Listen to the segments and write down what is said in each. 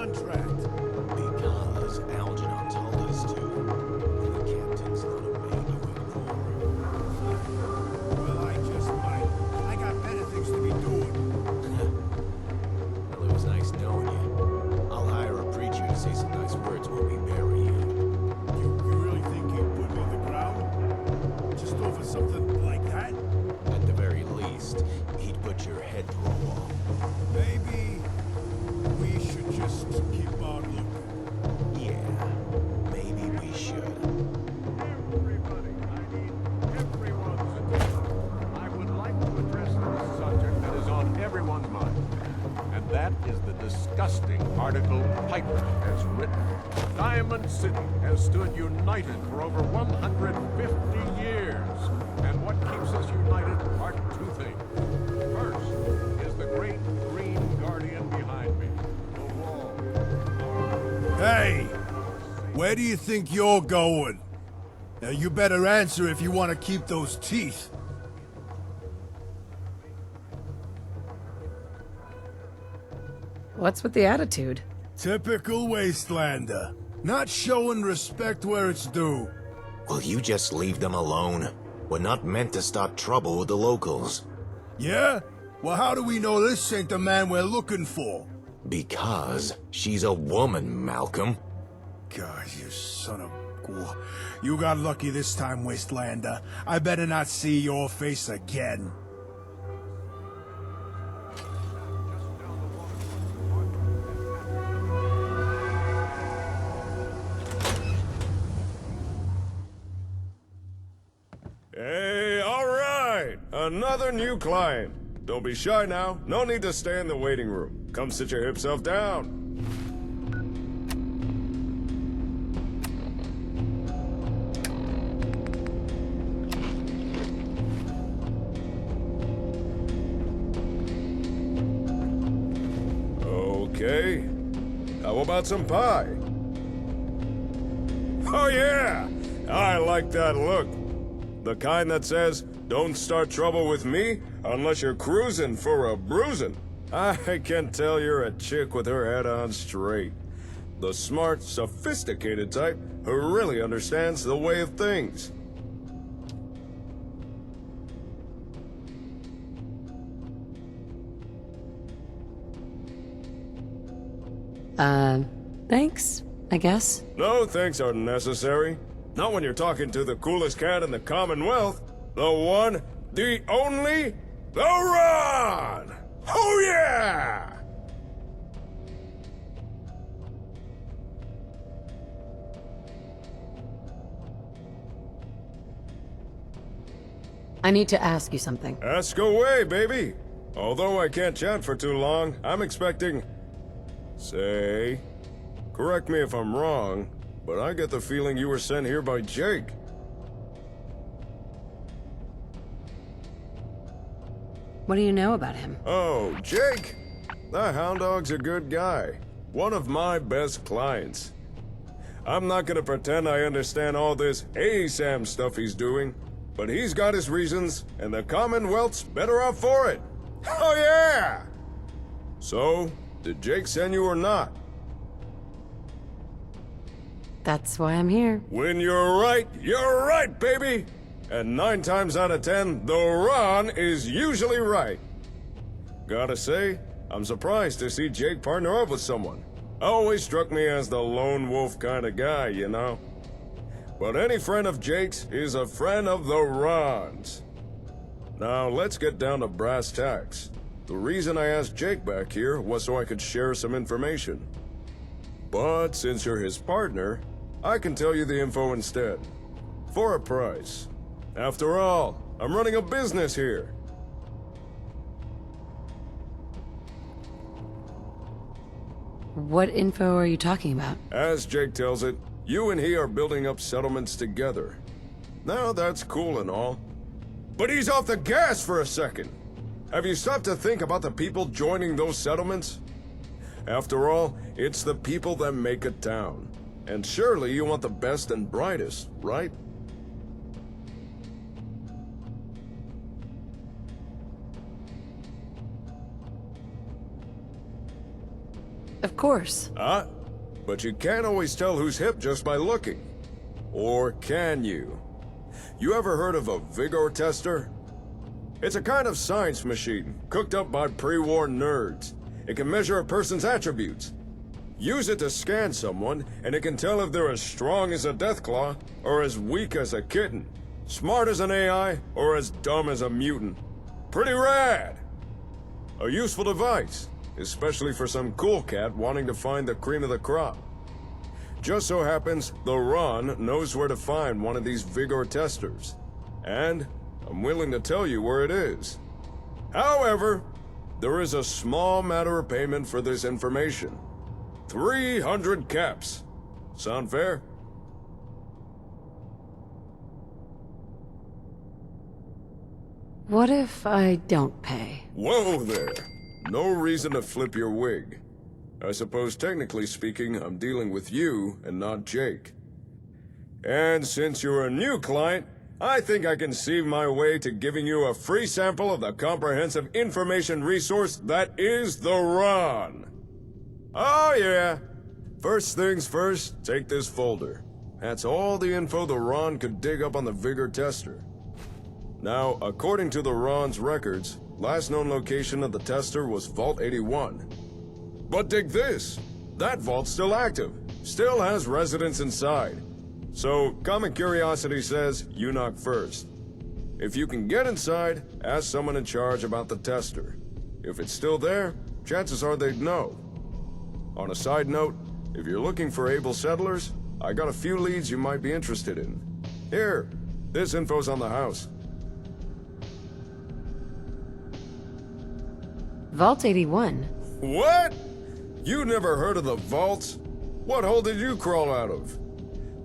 contract? Because Algernon told us to. And the captain's not a man you ignore. Well, I just might. I got better things to be doing. Well, it was nice knowing you. I'll hire a preacher to say some nice words when we bury you. You really think he'd put me in the ground? Just over something like that? At the very least, he'd put your head through a wall. Maybe we should just keep on looking. Yeah, maybe we should. Everybody, I need everyone's attention. I would like to address the subject that is on everyone's mind. And that is the disgusting article Piper has written. Diamond City has stood united for over 150 years. And what keeps us united are two things. First is the great green guardian behind me, the wall. Hey! Where do you think you're going? Now you better answer if you want to keep those teeth. What's with the attitude? Typical wastelander. Not showing respect where it's due. Will you just leave them alone? We're not meant to start trouble with the locals. Yeah? Well, how do we know this ain't the man we're looking for? Because she's a woman, Malcolm. God, you son of... You got lucky this time, wastelander. I better not see your face again. Hey, all right! Another new client. Don't be shy now. No need to stay in the waiting room. Come sit your hip self down. Okay. How about some pie? Oh yeah! I like that look. The kind that says, don't start trouble with me unless you're cruising for a bruising. I can tell you're a chick with her head on straight. The smart, sophisticated type who really understands the way of things. Thanks, I guess. No thanks are necessary. Not when you're talking to the coolest cat in the Commonwealth. The one, the only, the Ron! Oh yeah! I need to ask you something. Ask away, baby. Although I can't chat for too long, I'm expecting... Say... Correct me if I'm wrong, but I get the feeling you were sent here by Jake. What do you know about him? Oh, Jake? The Hound Dog's a good guy. One of my best clients. I'm not gonna pretend I understand all this ASAM stuff he's doing, but he's got his reasons, and the Commonwealth's better off for it. Oh yeah! So, did Jake send you or not? That's why I'm here. When you're right, baby! And 9 times out of 10, the Ron is usually right. Gotta say, I'm surprised to see Jake partner up with someone. Always struck me as the lone wolf kind of guy, you know? But any friend of Jake's is a friend of the Ron's. Now, let's get down to brass tacks. The reason I asked Jake back here was so I could share some information. But since you're his partner, I can tell you the info instead. For a price. After all, I'm running a business here. What info are you talking about? As Jake tells it, you and he are building up settlements together. Now that's cool and all. But he's off the gas for a second. Have you stopped to think about the people joining those settlements? After all, it's the people that make a town. And surely you want the best and brightest, right? Of course. Huh? But you can't always tell who's hip just by looking. Or can you? You ever heard of a vigor tester? It's a kind of science machine, cooked up by pre-war nerds. It can measure a person's attributes. Use it to scan someone, and it can tell if they're as strong as a deathclaw, or as weak as a kitten, smart as an AI, or as dumb as a mutant. Pretty rad! A useful device, especially for some cool cat wanting to find the cream of the crop. Just so happens, the Ron knows where to find one of these vigor testers. And I'm willing to tell you where it is. However, there is a small matter of payment for this information. 300 caps. Sound fair? What if I don't pay? Whoa there. No reason to flip your wig. I suppose technically speaking, I'm dealing with you and not Jake. And since you're a new client, I think I can see my way to giving you a free sample of the comprehensive information resource that is the Ron. Oh yeah. First things first, take this folder. That's all the info the Ron could dig up on the Vigor tester. Now, according to the Ron's records, last known location of the tester was Vault 81. But dig this, that vault's still active, still has residents inside. So, common curiosity says you knock first. If you can get inside, ask someone in charge about the tester. If it's still there, chances are they'd know. On a side note, if you're looking for able settlers, I got a few leads you might be interested in. Here, this info's on the house. Vault 81. What? You never heard of the vaults? What hole did you crawl out of?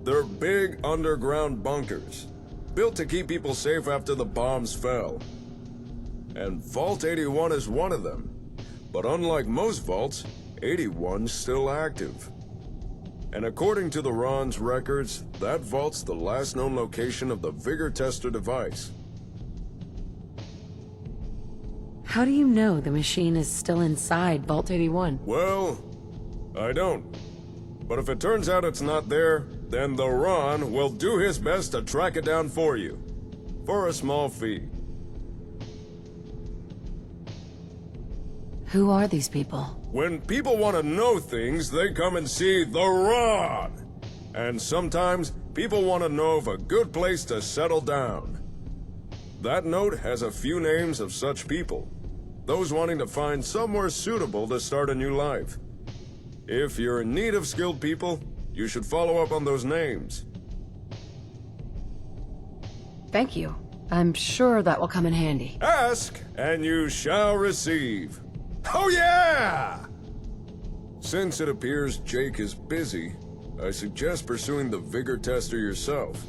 They're big underground bunkers, built to keep people safe after the bombs fell. And Vault 81 is one of them. But unlike most vaults, 81's still active. And according to the Ron's records, that vault's the last known location of the Vigor tester device. How do you know the machine is still inside Vault 81? Well, I don't. But if it turns out it's not there, then the Ron will do his best to track it down for you. For a small fee. Who are these people? When people want to know things, they come and see the Ron. And sometimes, people want to know of a good place to settle down. That note has a few names of such people. Those wanting to find somewhere suitable to start a new life. If you're in need of skilled people, you should follow up on those names. Thank you. I'm sure that will come in handy. Ask, and you shall receive. Oh yeah! Since it appears Jake is busy, I suggest pursuing the Vigor tester yourself.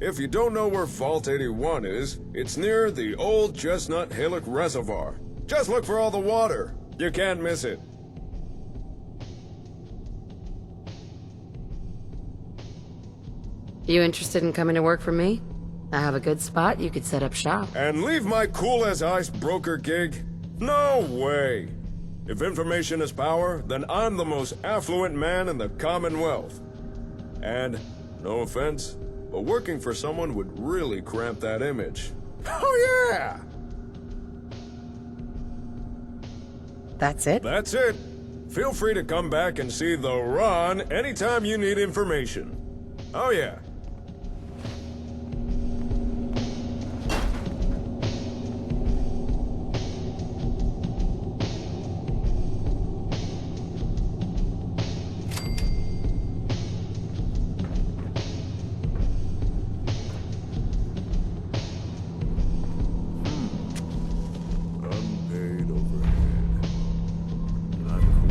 If you don't know where Vault 81 is, it's near the old Chestnut Hillock Reservoir. Just look for all the water. You can't miss it. You interested in coming to work for me? I have a good spot you could set up shop. And leave my cool-as-ice broker gig? No way! If information is power, then I'm the most affluent man in the Commonwealth. And, no offense, but working for someone would really cramp that image. Oh yeah! That's it? That's it. Feel free to come back and see the Ron anytime you need information. Oh yeah. Unpaid overhead. Not cool.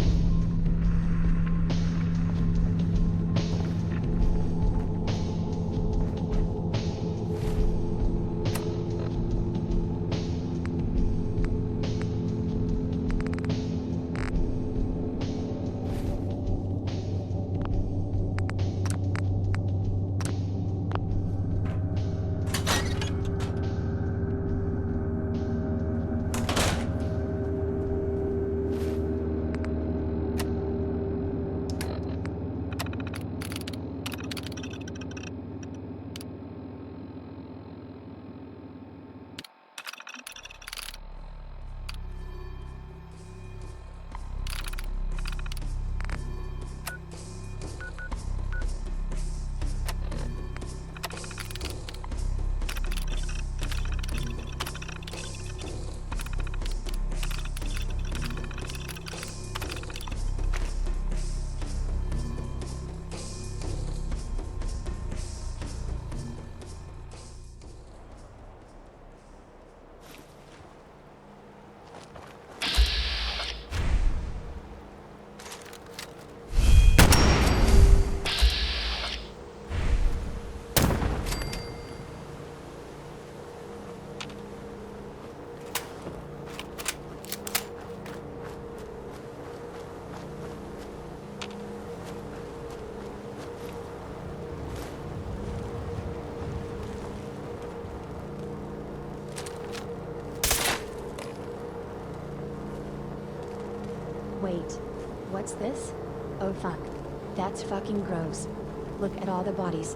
Wait. What's this? Oh fuck. That's fucking gross. Look at all the bodies.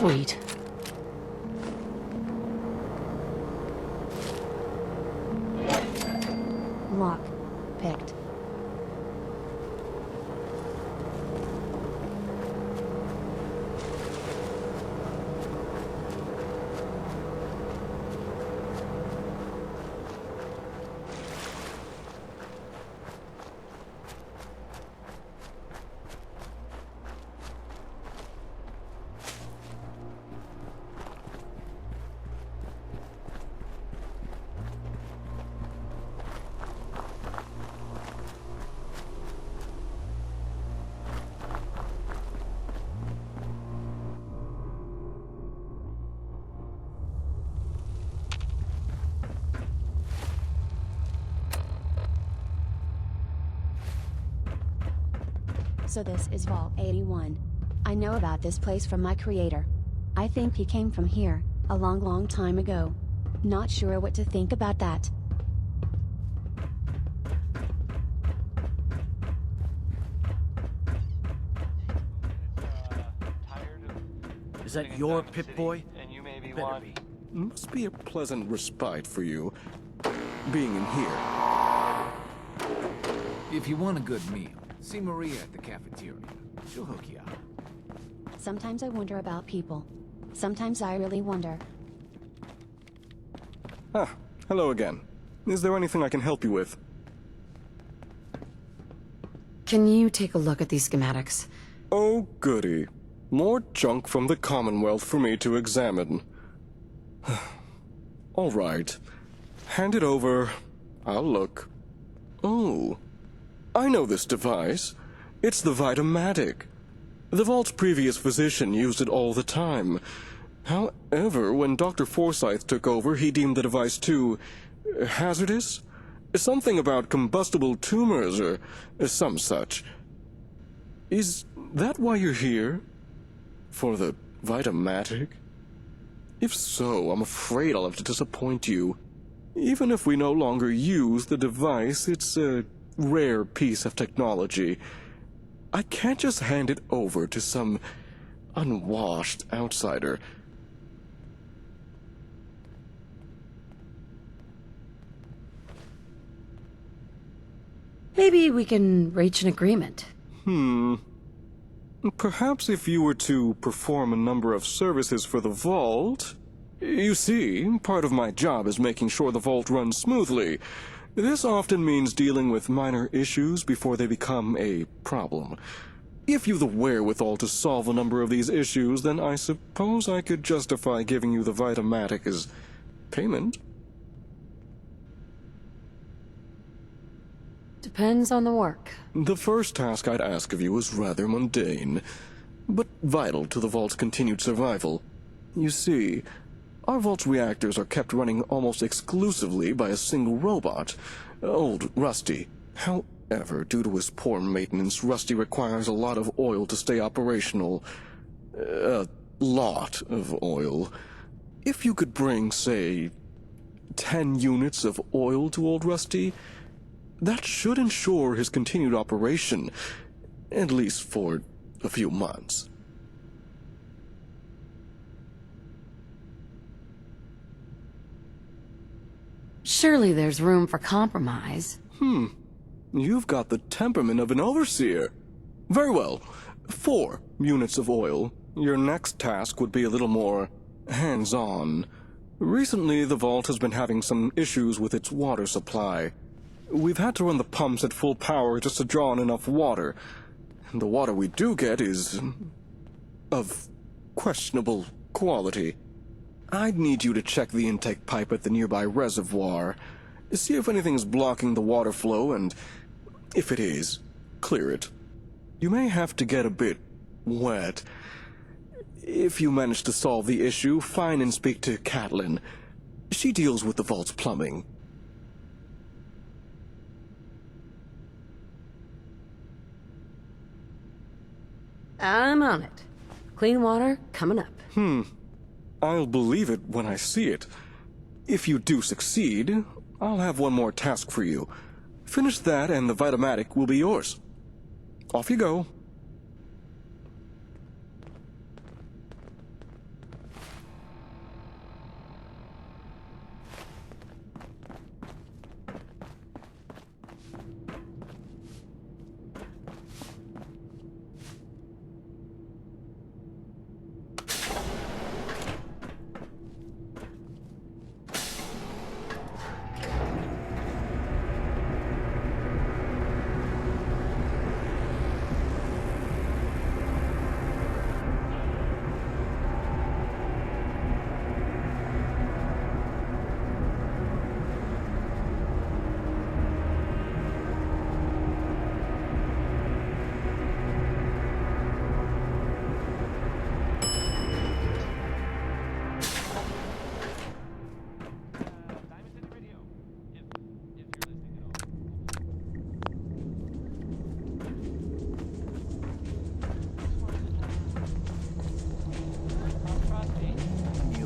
Sweet. Lock. Picked. So this is Vault 81. I know about this place from my creator. I think he came from here, a long time ago. Not sure what to think about that. Is that your Pip-Boy? And you may be Better one. be. Must be a pleasant respite for you, being in here. If you want a good meal, see Maria at the cafeteria. She'll hook you up. Sometimes I wonder about people. Sometimes I really wonder. Ah, hello again. Is there anything I can help you with? Can you take a look at these schematics? Oh, goody. More junk from the Commonwealth for me to examine. All right. Hand it over. I'll look. Oh, I know this device. It's the Vitamatic. The Vault's previous physician used it all the time. However, when Dr. Forsyth took over, he deemed the device too hazardous? Something about combustible tumors or some such. Is that why you're here? For the Vitamatic? If so, I'm afraid I'll have to disappoint you. Even if we no longer use the device, it's a rare piece of technology. I can't just hand it over to some unwashed outsider. Maybe we can reach an agreement. Perhaps if you were to perform a number of services for the Vault... You see, part of my job is making sure the Vault runs smoothly. This often means dealing with minor issues before they become a problem. If you've the wherewithal to solve a number of these issues, then I suppose I could justify giving you the Vitamatic as payment. Depends on the work. The first task I'd ask of you is rather mundane, but vital to the Vault's continued survival. You see, our Vault's reactors are kept running almost exclusively by a single robot, old Rusty. However, due to his poor maintenance, Rusty requires a lot of oil to stay operational. A lot of oil. If you could bring, say, 10 units of oil to old Rusty, that should ensure his continued operation, at least for a few months. Surely there's room for compromise. You've got the temperament of an overseer. Very well. 4 units of oil. Your next task would be a little more hands-on. Recently, the Vault has been having some issues with its water supply. We've had to run the pumps at full power just to draw in enough water. And the water we do get is of questionable quality. I'd need you to check the intake pipe at the nearby reservoir, see if anything's blocking the water flow, and if it is, clear it. You may have to get a bit wet. If you manage to solve the issue, find and speak to Catelyn. She deals with the vault's plumbing. I'm on it. Clean water coming up. I'll believe it when I see it. If you do succeed, I'll have one more task for you. Finish that and the Vitamatic will be yours. Off you go.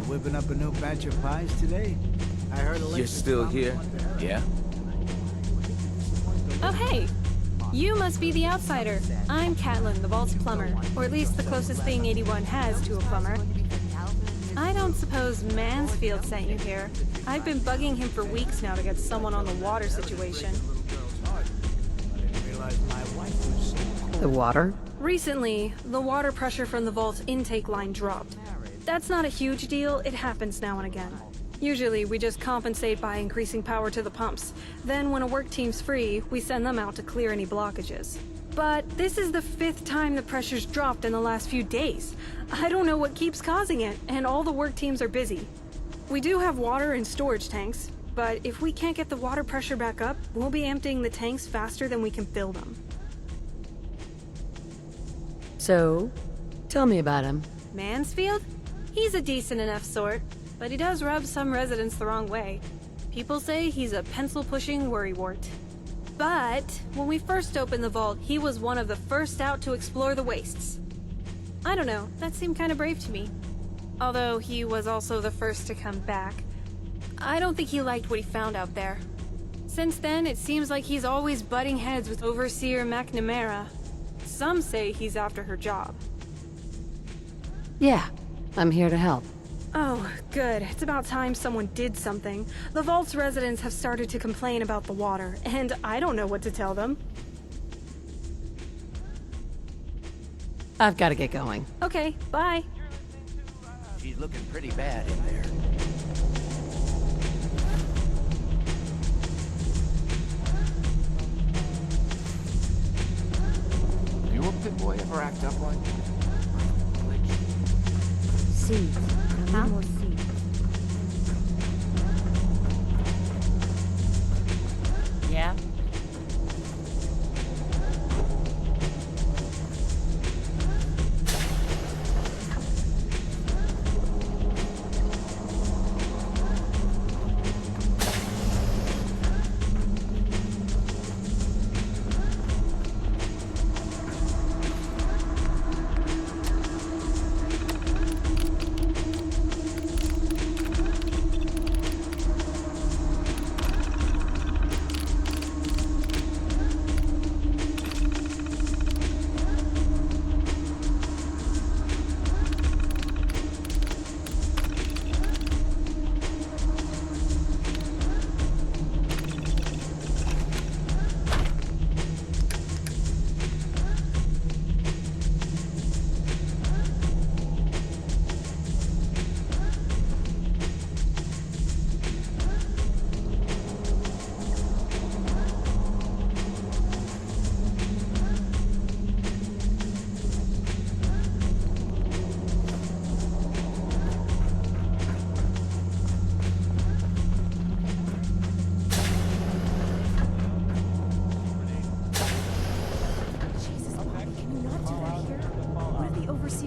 Whipping up a new batch of pies today? I heard You're still here? Yeah? Oh, hey! You must be the outsider. I'm Catelyn, the vault's plumber. Or at least the closest thing 81 has to a plumber. I don't suppose Mansfield sent you here. I've been bugging him for weeks now to get someone on the water situation. The water? Recently, the water pressure from the vault's intake line dropped. That's not a huge deal, it happens now and again. Usually, we just compensate by increasing power to the pumps. Then, when a work team's free, we send them out to clear any blockages. But this is the 5th time the pressure's dropped in the last few days. I don't know what keeps causing it, and all the work teams are busy. We do have water in storage tanks, but if we can't get the water pressure back up, we'll be emptying the tanks faster than we can fill them. So, tell me about him. Mansfield? He's a decent enough sort, but he does rub some residents the wrong way. People say he's a pencil-pushing worrywart. But when we first opened the vault, he was one of the first out to explore the wastes. I don't know, that seemed kind of brave to me. Although he was also the first to come back. I don't think he liked what he found out there. Since then, it seems like he's always butting heads with Overseer McNamara. Some say he's after her job. Yeah, I'm here to help. Oh, good. It's about time someone did something. The vault's residents have started to complain about the water, and I don't know what to tell them. I've got to get going. Okay, bye. She's looking pretty bad in there. You a pit boy ever act up like that? Seeds. Huh? More seeds. Yeah?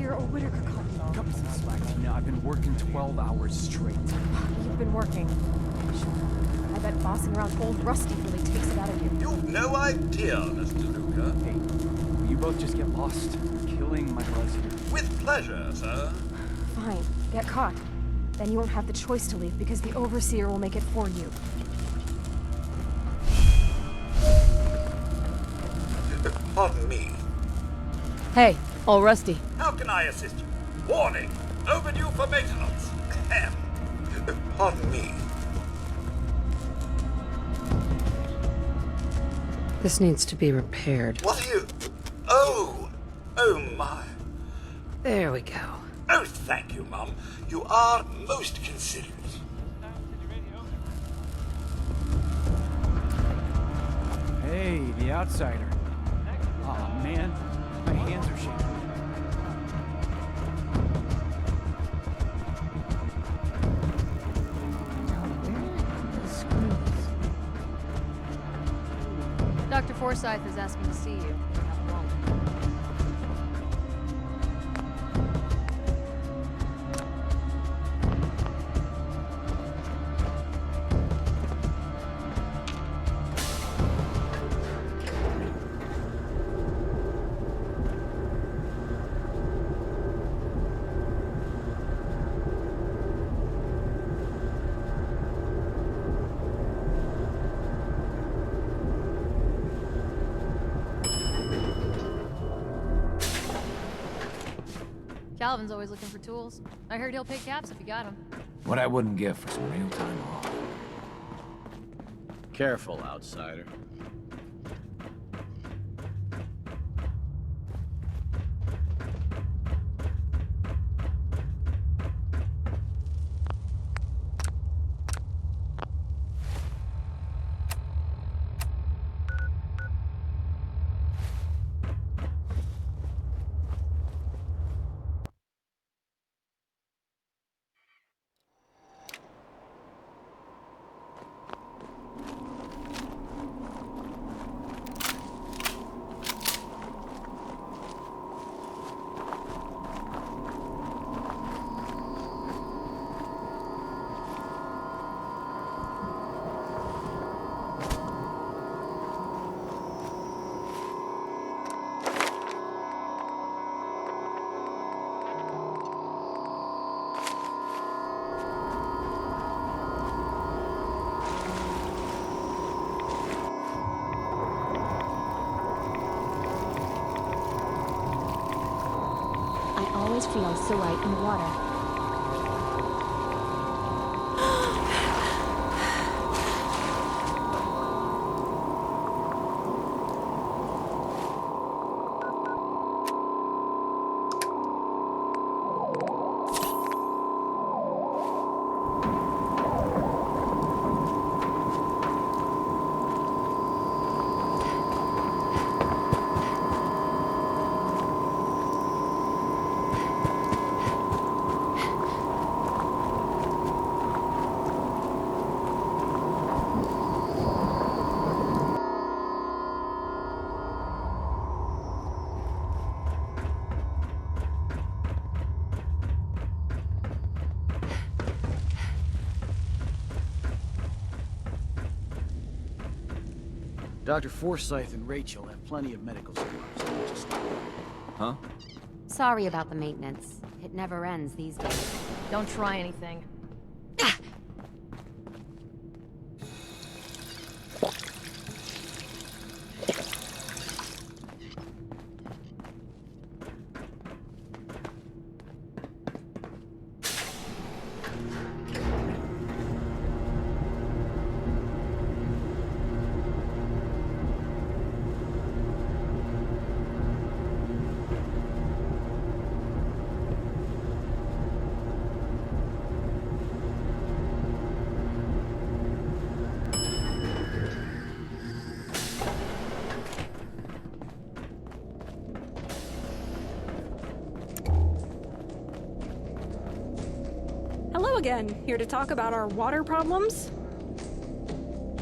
overseer or Whitaker caught you all. Cut me some slack, Tina. I've been working 12 hours straight. You've been working. Sure. I bet bossing around old Rusty really takes it out of you. You've no idea, Mr. Luca. Hey, will you both just get lost? You're killing my buzz here. With pleasure, sir. Fine, get caught. Then you won't have the choice to leave because the overseer will make it for you. Pardon me. Hey, all rusty. How can I assist you? Warning! Overdue for maintenance. Ahem. Pardon me. This needs to be repaired. What are you... Oh! Oh my. There we go. Oh, thank you, Mum. You are most considerate. Hey, the outsider. Aw, man. My hands are shaking. Dr. Forsyth is asking to see you. Calvin's always looking for tools. I heard he'll pick caps if you got them. What I wouldn't give for some real time off. Careful, outsider. Feel so light in the water. Dr. Forsyth and Rachel have plenty of medical supplies. Huh? Sorry about the maintenance. It never ends these days. Don't try anything. Hello again. Here to talk about our water problems?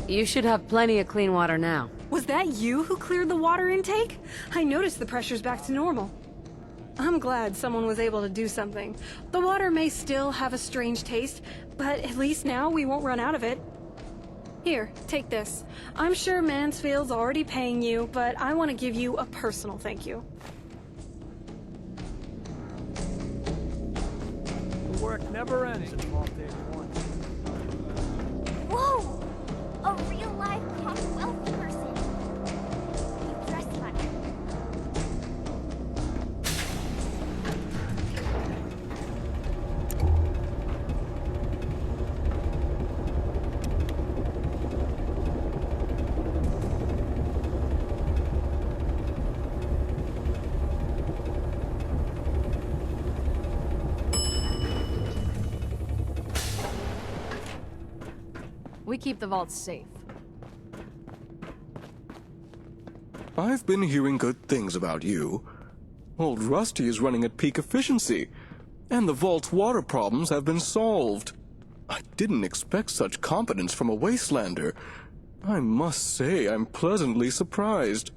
You should have plenty of clean water now. Was that you who cleared the water intake? I noticed the pressure's back to normal. I'm glad someone was able to do something. The water may still have a strange taste, but at least now we won't run out of it. Here, take this. I'm sure Mansfield's already paying you, but I want to give you a personal thank you. The work never ends in Vault 81. Whoa! A real-life Commonwealth person. You dress funny. We keep the vaults safe. I've been hearing good things about you. Old Rusty is running at peak efficiency, and the vault's water problems have been solved. I didn't expect such competence from a wastelander. I must say I'm pleasantly surprised.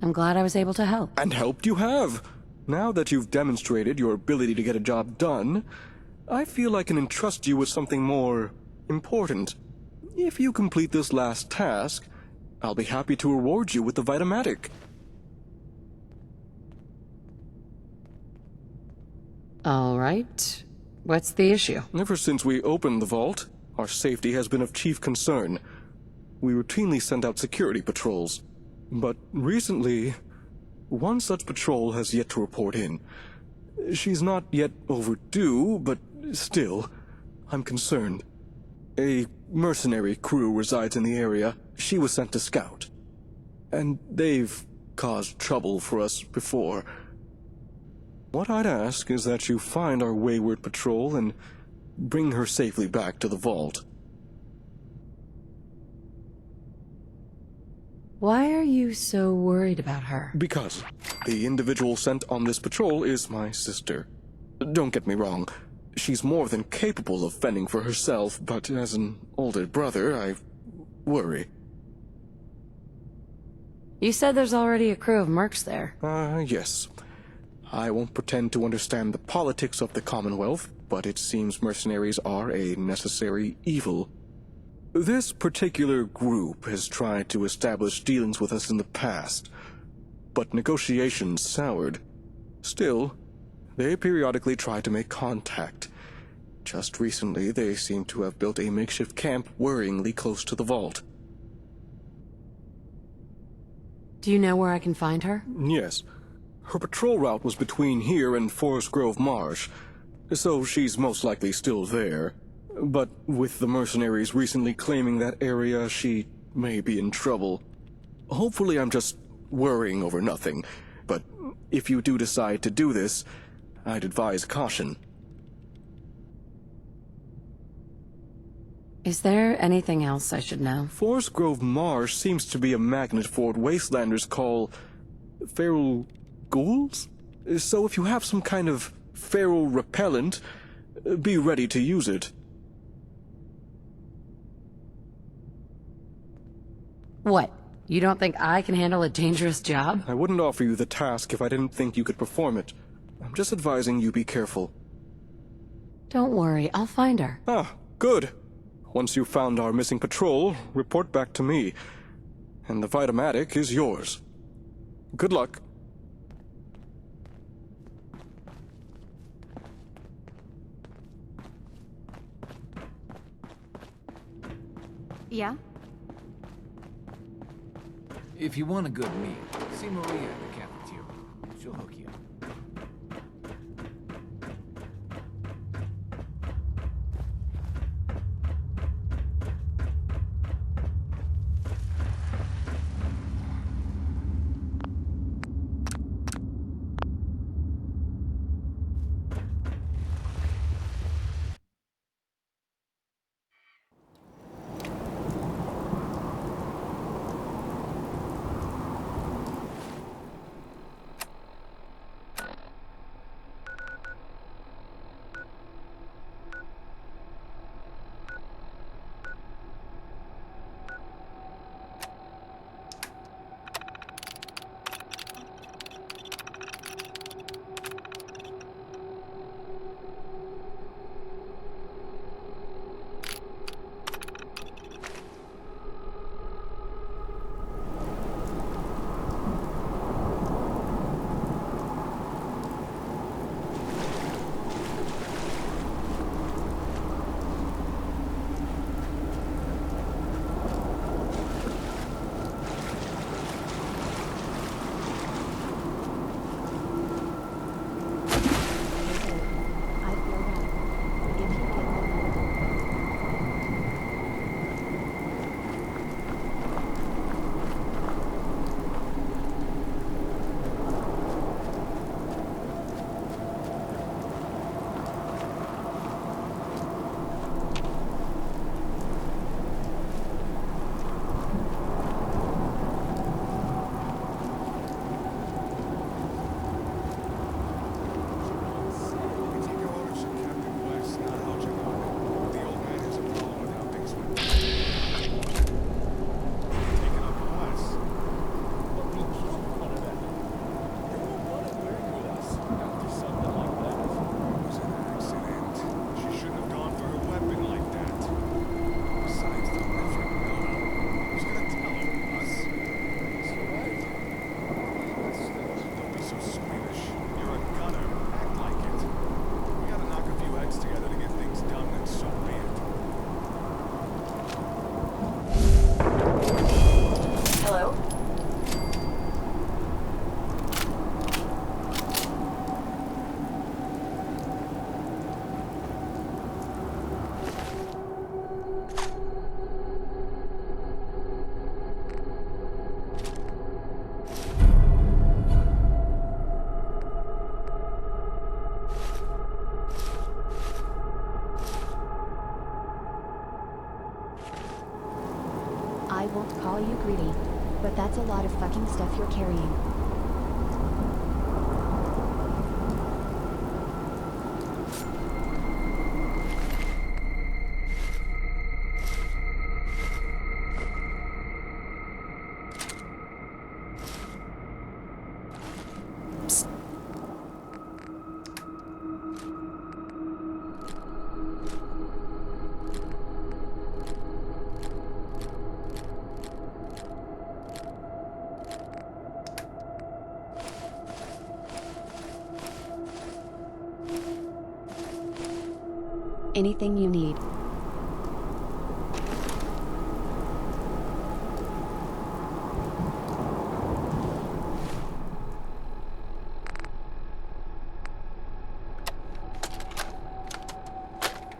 I'm glad I was able to help. And helped you have. Now that you've demonstrated your ability to get a job done, I feel I can entrust you with something more important. If you complete this last task, I'll be happy to reward you with the Vitamatic. All right. What's the issue? Ever since we opened the vault, our safety has been of chief concern. We routinely send out security patrols. But recently, one such patrol has yet to report in. She's not yet overdue, but still, I'm concerned. A mercenary crew resides in the area. She was sent to scout. And they've caused trouble for us before. What I'd ask is that you find our wayward patrol and bring her safely back to the vault. Why are you so worried about her? Because the individual sent on this patrol is my sister. Don't get me wrong. She's more than capable of fending for herself, but as an older brother, I worry. You said there's already a crew of mercs there. Yes. I won't pretend to understand the politics of the Commonwealth, but it seems mercenaries are a necessary evil. This particular group has tried to establish dealings with us in the past, but negotiations soured. Still, they periodically try to make contact. Just recently, they seem to have built a makeshift camp worryingly close to the vault. Do you know where I can find her? Yes. Her patrol route was between here and Forest Grove Marsh, so she's most likely still there. But with the mercenaries recently claiming that area, she may be in trouble. Hopefully I'm just worrying over nothing, but if you do decide to do this, I'd advise caution. Is there anything else I should know? Forest Grove Marsh seems to be a magnet for what wastelanders call feral ghouls? So if you have some kind of feral repellent, be ready to use it. What? You don't think I can handle a dangerous job? I wouldn't offer you the task if I didn't think you could perform it. I'm just advising you be careful. Don't worry, I'll find her. Ah, good. Once you've found our missing patrol, report back to me. And the Vitamatic is yours. Good luck. Yeah? If you want a good meal, see Maria in the cafeteria. She'll hook you up. I won't call you greedy, but that's a lot of fucking stuff you're carrying. Anything you need.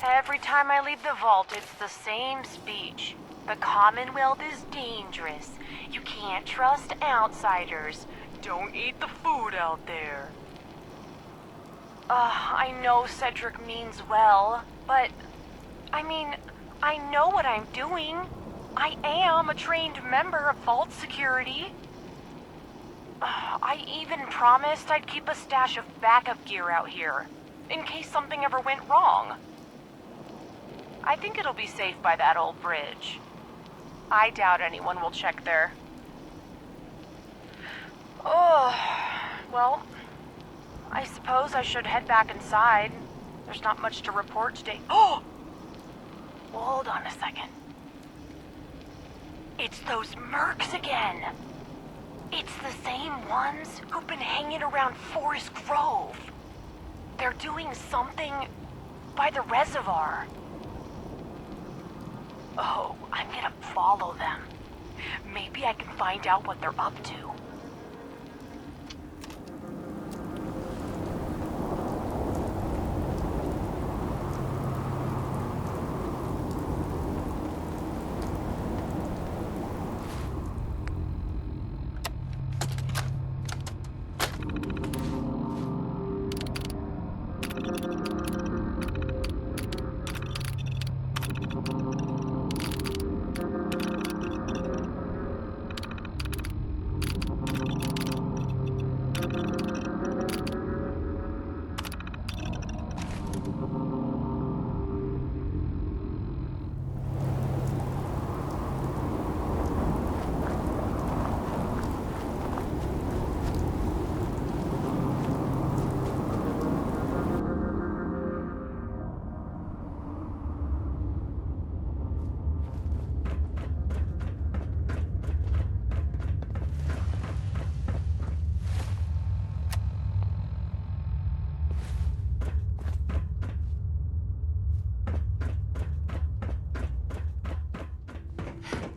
Every time I leave the vault, it's the same speech. The Commonwealth is dangerous. You can't trust outsiders. Don't eat the food out there. I know Cedric means well, but... I mean, I know what I'm doing. I am a trained member of Vault Security. I even promised I'd keep a stash of backup gear out here, in case something ever went wrong. I think it'll be safe by that old bridge. I doubt anyone will check there. Oh, well, I suppose I should head back inside. There's not much to report today. Oh! Well, hold on a second. It's those mercs again. It's the same ones who've been hanging around Forest Grove. They're doing something by the reservoir. Oh, I'm gonna follow them. Maybe I can find out what they're up to.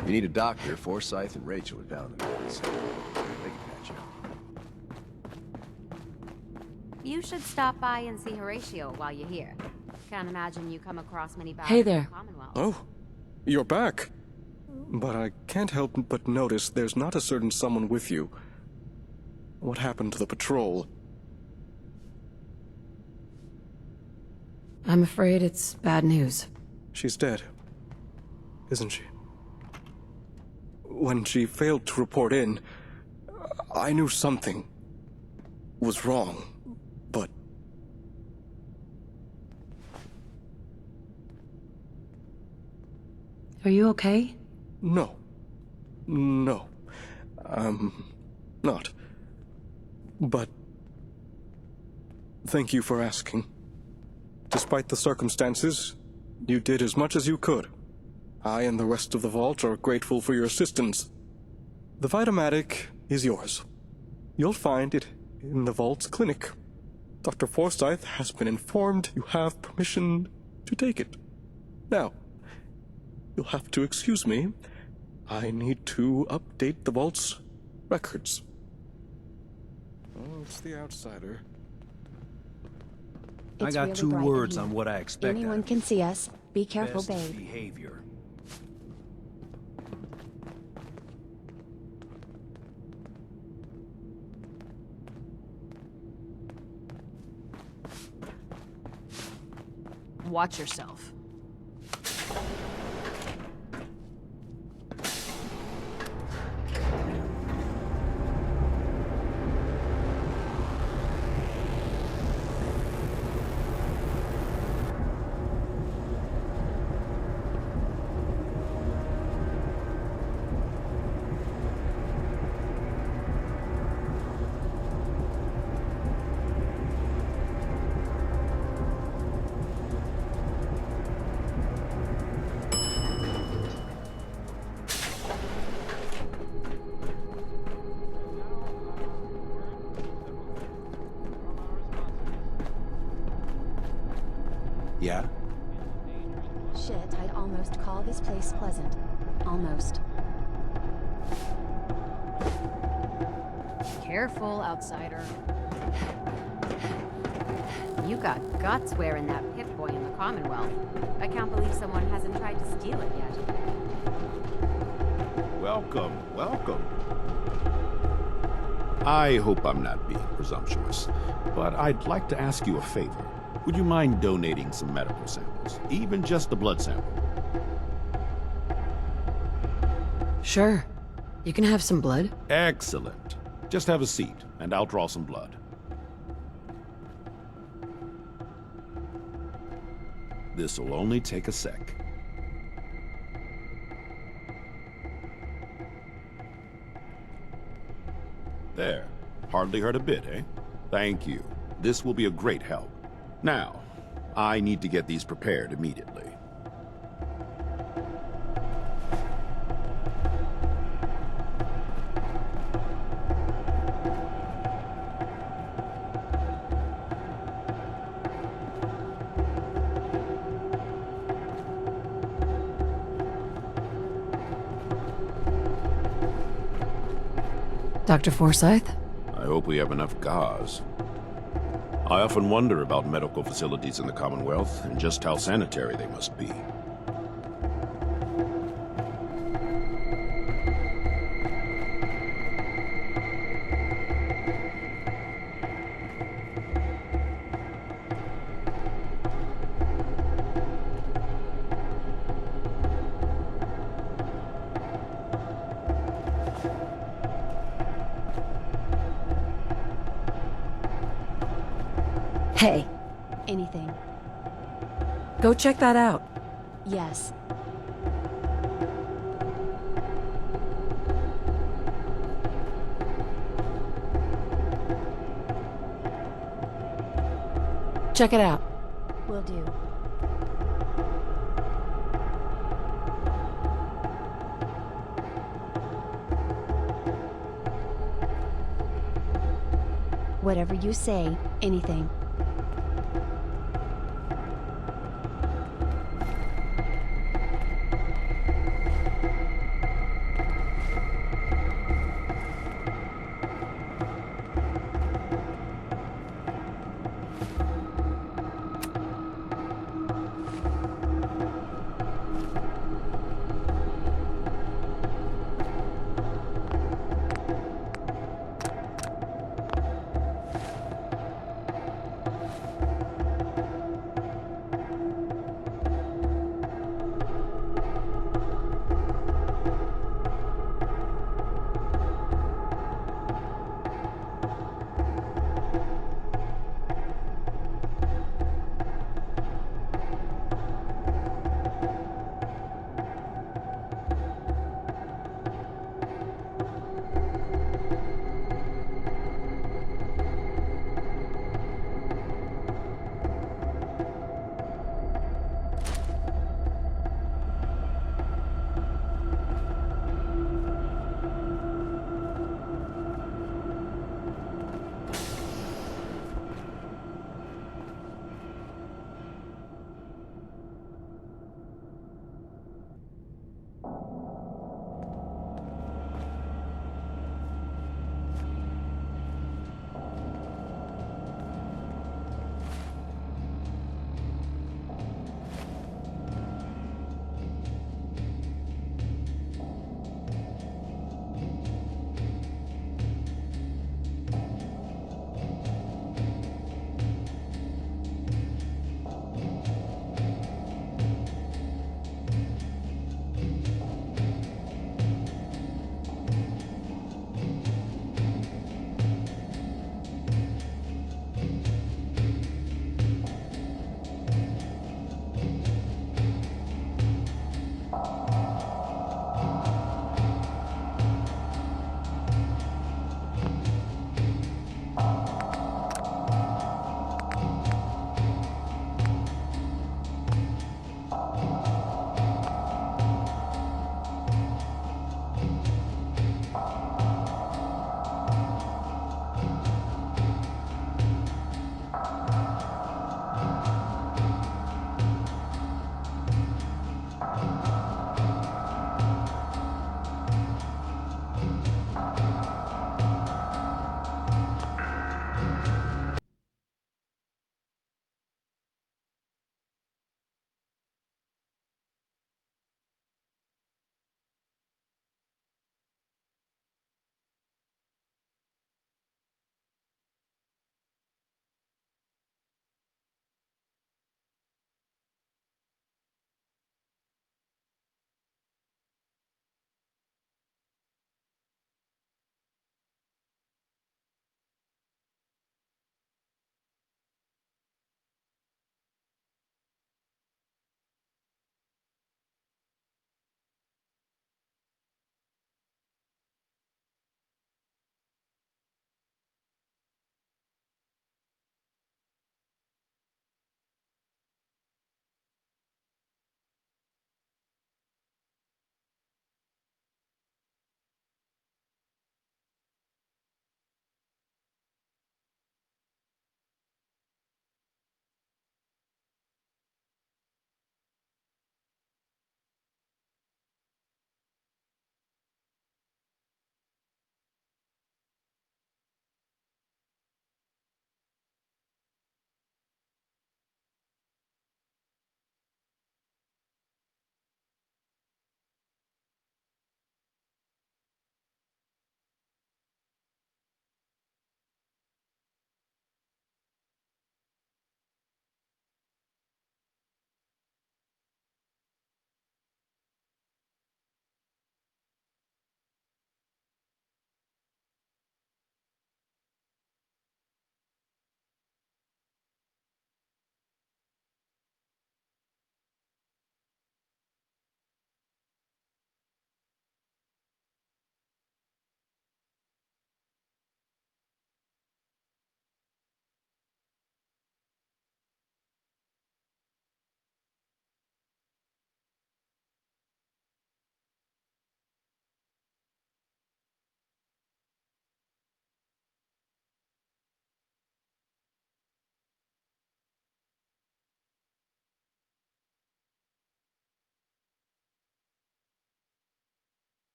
If you need a doctor, Forsyth and Rachel are down in the woods. They can patch you up. You should stop by and see Horatio while you're here. Can't imagine you come across many battles Hey in the there. Commonwealth. Oh, you're back. But I can't help but notice there's not a certain someone with you. What happened to the patrol? I'm afraid it's bad news. She's dead, isn't she? When she failed to report in, I knew something was wrong, but... Are you okay? No. No. Not. But... Thank you for asking. Despite the circumstances, you did as much as you could. I and the rest of the Vault are grateful for your assistance. The Vitamatic is yours. You'll find it in the Vault's clinic. Dr. Forsyth has been informed you have permission to take it. Now, you'll have to excuse me. I need to update the Vault's records. Oh, it's the outsider. It's I got really two bright in words here. on what I expect. Anyone can see us. Be careful, Best babe. behavior. Watch yourself. This place pleasant. Almost. Careful, outsider. You got guts wearing that Pip-Boy in the Commonwealth. I can't believe someone hasn't tried to steal it yet. Welcome, welcome. I hope I'm not being presumptuous, but I'd like to ask you a favor. Would you mind donating some medical samples? Even just a blood sample? Sure. You can have some blood. Excellent. Just have a seat, and I'll draw some blood. This'll only take a sec. There. Hardly hurt a bit, eh? Thank you. This will be a great help. Now, I need to get these prepared immediately. Dr. Forsyth? I hope we have enough gauze. I often wonder about medical facilities in the Commonwealth and just how sanitary they must be. Hey. Anything. Go check that out. Yes. Check it out. Will do. Whatever you say, anything.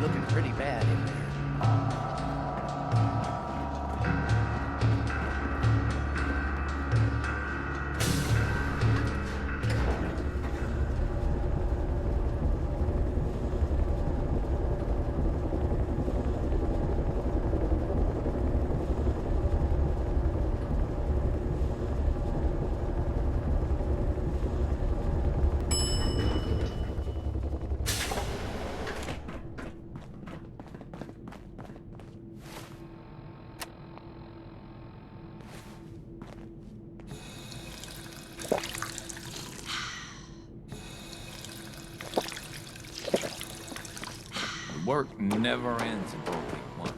looking pretty bad in there. Work never ends in Building 1.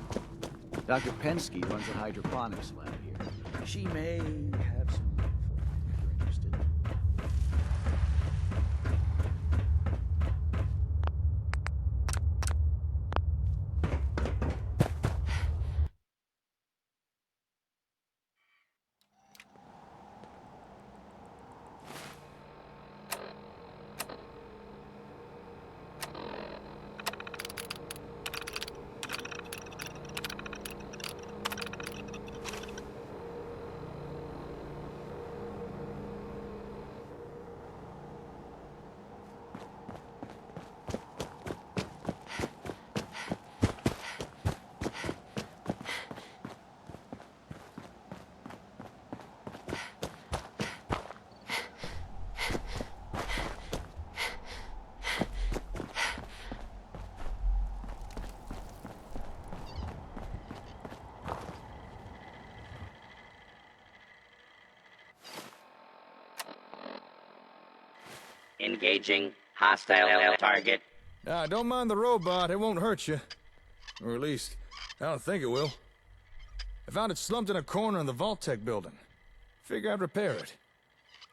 Dr. Pensky runs a hydroponics lab here. She may have some info if you're interested. Engaging hostile target. Don't mind the robot, it won't hurt you. Or at least, I don't think it will. I found it slumped in a corner in the Vault-Tec building. Figure I'd repair it.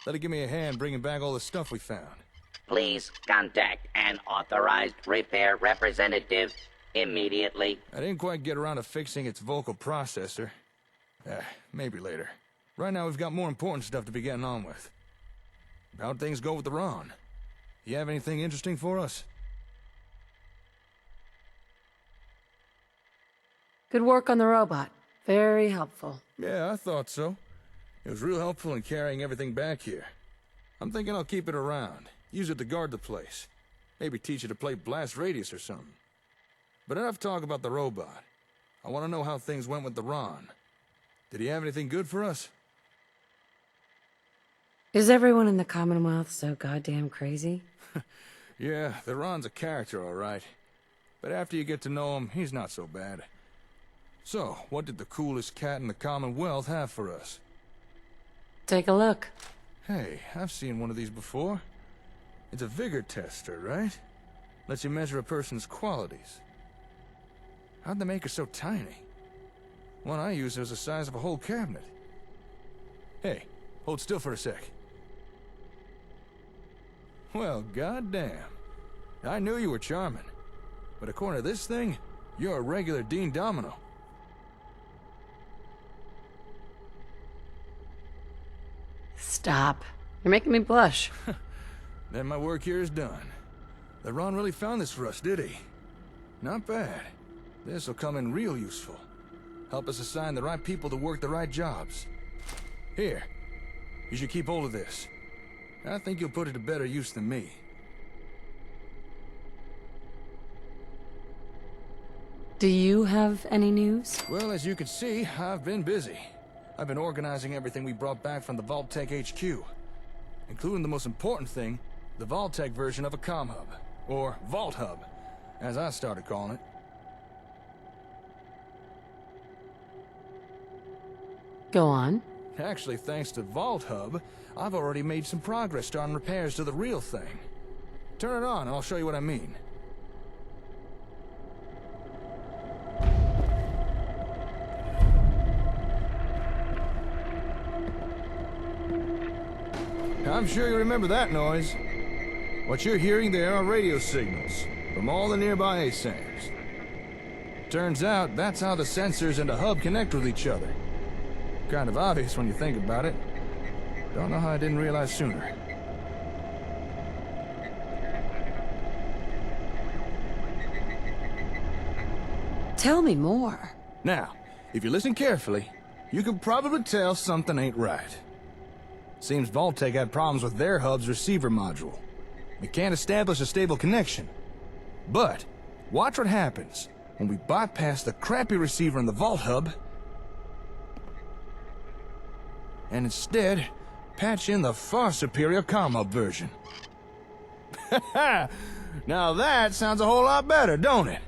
Let it give me a hand bringing back all the stuff we found. Please contact an authorized repair representative immediately. I didn't quite get around to fixing its vocal processor. Maybe later. Right now we've got more important stuff to be getting on with. How'd things go with the Ron? You have anything interesting for us? Good work on the robot. Very helpful. Yeah, I thought so. It was real helpful in carrying everything back here. I'm thinking I'll keep it around. Use it to guard the place. Maybe teach it to play Blast Radius or something. But enough talk about the robot. I want to know how things went with the Ron. Did he have anything good for us? Is everyone in the Commonwealth so goddamn crazy? Yeah, the Ron's a character, all right. But after you get to know him, he's not so bad. So, what did the coolest cat in the Commonwealth have for us? Take a look. Hey, I've seen one of these before. It's a vigor tester, right? Lets you measure a person's qualities. How'd they make it so tiny? One I used was the size of a whole cabinet. Hey, hold still for a sec. Well, goddamn. I knew you were charming. But according to this thing, you're a regular Dean Domino. Stop. You're making me blush. Then my work here is done. The Ron really found this for us, did he? Not bad. This'll come in real useful. Help us assign the right people to work the right jobs. Here, you should keep hold of this. I think you'll put it to better use than me. Do you have any news? Well, as you can see, I've been busy. I've been organizing everything we brought back from the Vault-Tec HQ. Including the most important thing, the Vault-Tec version of a comm hub. Or Vault Hub, as I started calling it. Go on. Actually, thanks to Vault Hub, I've already made some progress starting repairs to the real thing. Turn it on and I'll show you what I mean. I'm sure you remember that noise. What you're hearing there are radio signals from all the nearby ASAMs. Turns out that's how the sensors and the hub connect with each other. Kind of obvious when you think about it. Don't know how I didn't realize sooner. Tell me more. Now, if you listen carefully, you can probably tell something ain't right. Seems Vault-Tec had problems with their hub's receiver module. We can't establish a stable connection. But, watch what happens when we bypass the crappy receiver in the Vault hub and instead patch in the far superior comm hub version. Now that sounds a whole lot better, don't it?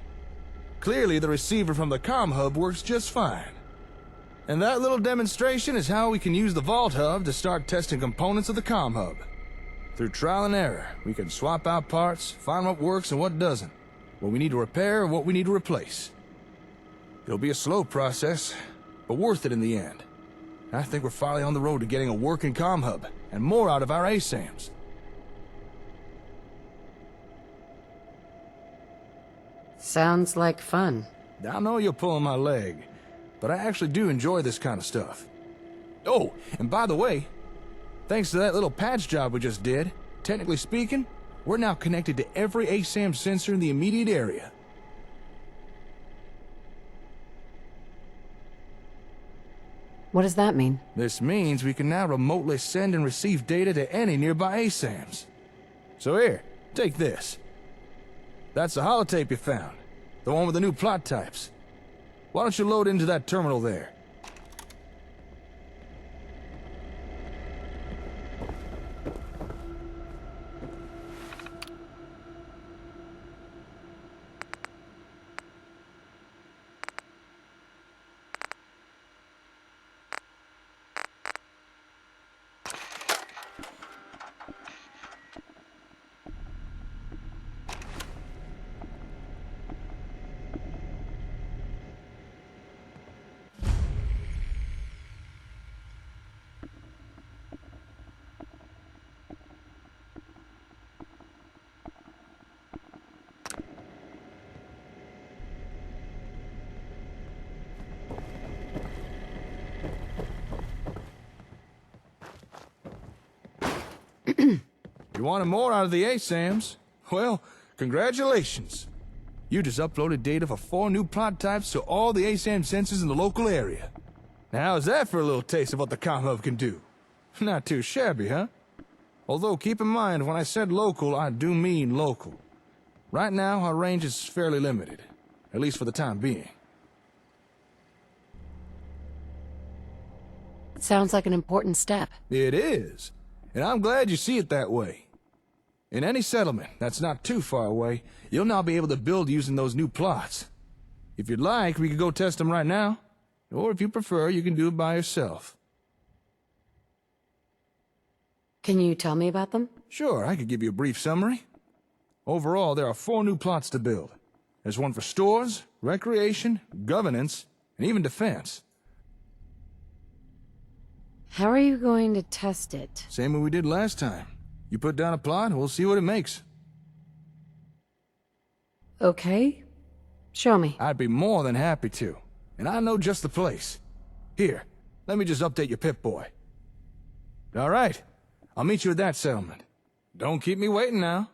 Clearly the receiver from the comm hub works just fine. And that little demonstration is how we can use the Vault hub to start testing components of the comm hub. Through trial and error, we can swap out parts, find what works and what doesn't, what we need to repair and what we need to replace. It'll be a slow process, but worth it in the end. I think we're finally on the road to getting a working comm hub, and more out of our ASAMs. Sounds like fun. I know you're pulling my leg, but I actually do enjoy this kind of stuff. Oh, and by the way, thanks to that little patch job we just did, technically speaking, we're now connected to every ASAM sensor in the immediate area. What does that mean? This means we can now remotely send and receive data to any nearby ASAMs. So here, take this. That's the holotape you found, the one with the new plot types. Why don't you load into that terminal there? You wanted more out of the ASAMs? Well, congratulations. You just uploaded data for 4 new plot types to all the ASAM sensors in the local area. Now, how's that for a little taste of what the comm hub can do? Not too shabby, huh? Although, keep in mind, when I said local, I do mean local. Right now, our range is fairly limited, at least for the time being. It sounds like an important step. It is, and I'm glad you see it that way. In any settlement that's not too far away, you'll now be able to build using those new plots. If you'd like, we could go test them right now. Or if you prefer, you can do it by yourself. Can you tell me about them? Sure, I could give you a brief summary. Overall, there are 4 new plots to build. There's one for stores, recreation, governance, and even defense. How are you going to test it? Same way we did last time. You put down a plot, and we'll see what it makes. Okay. Show me. I'd be more than happy to. And I know just the place. Here, let me just update your Pip-Boy. All right. I'll meet you at that settlement. Don't keep me waiting now.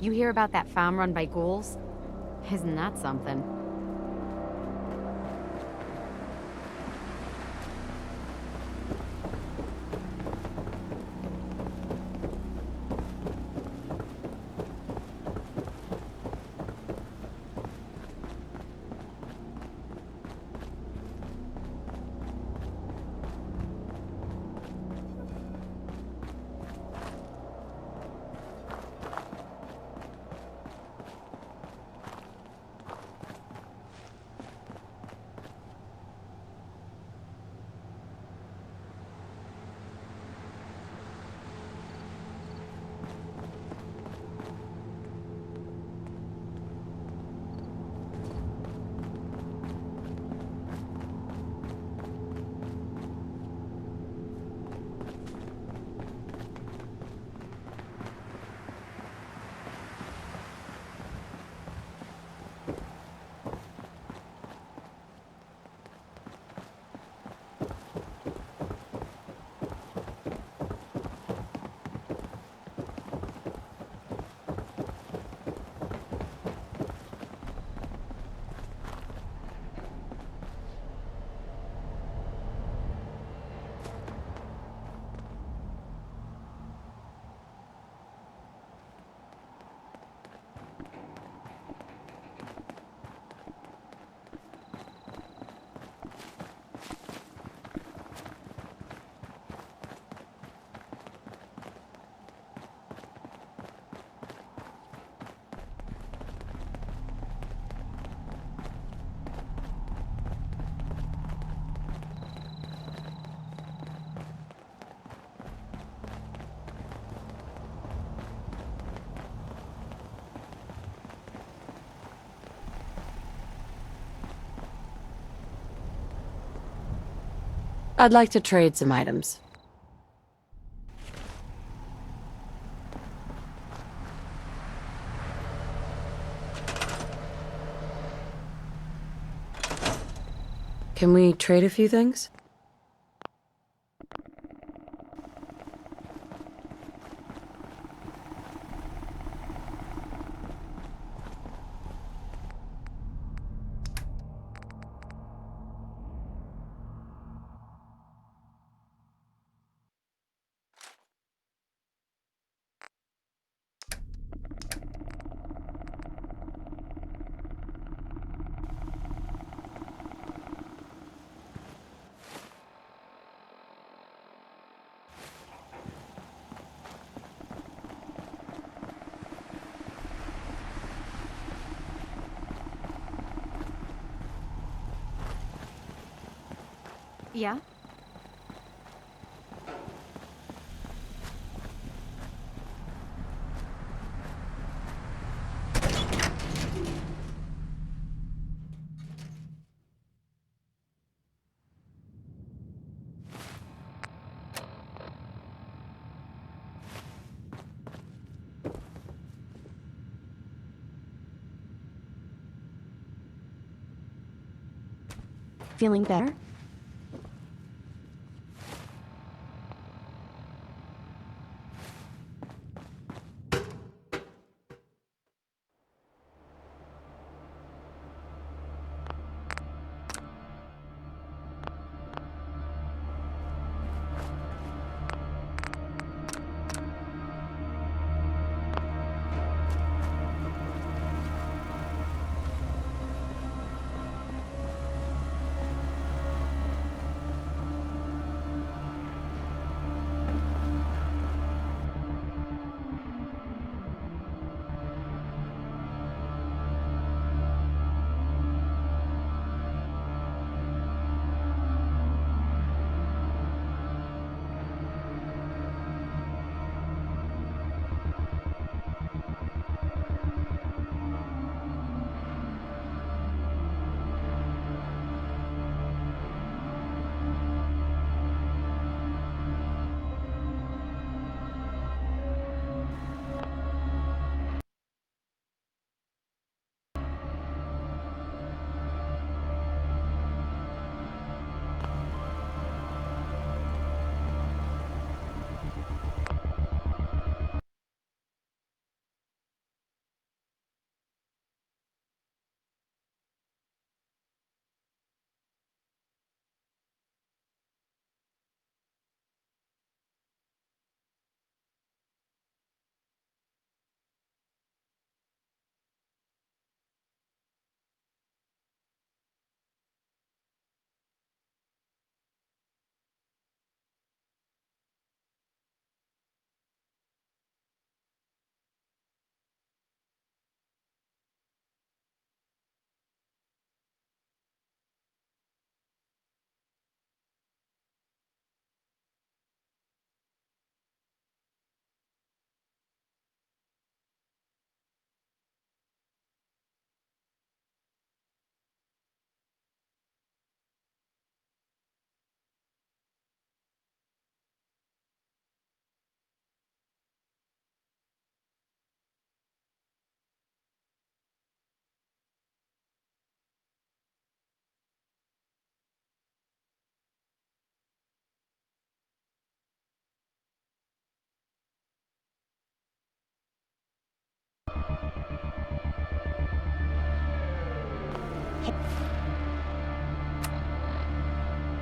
You hear about that farm run by ghouls? Isn't that something? I'd like to trade some items. Can we trade a few things? Yeah? Feeling better?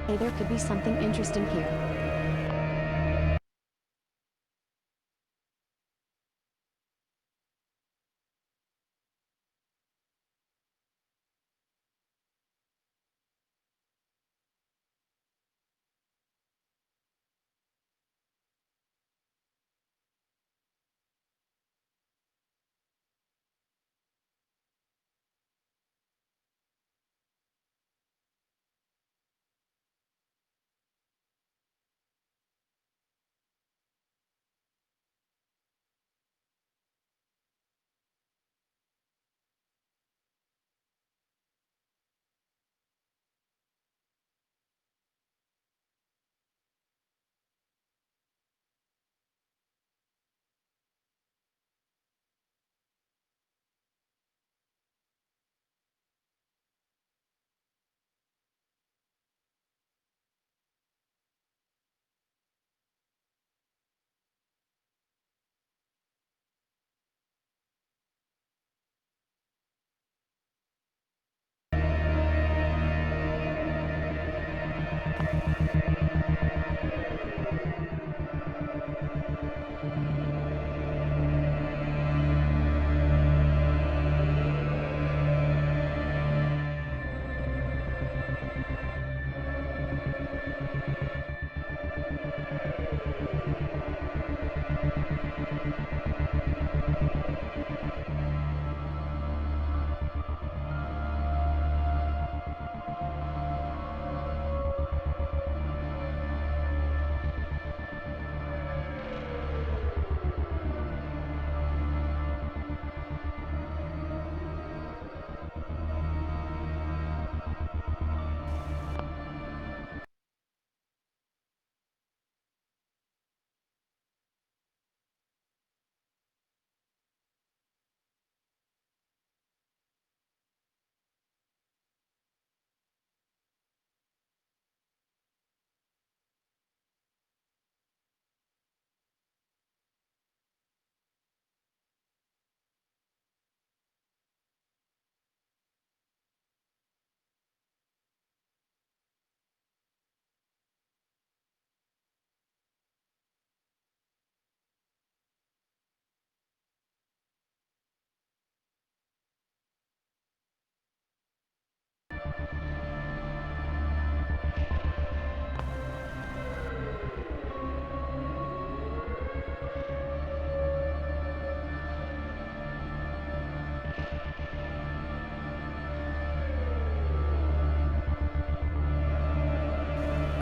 Hey, there could be something interesting here.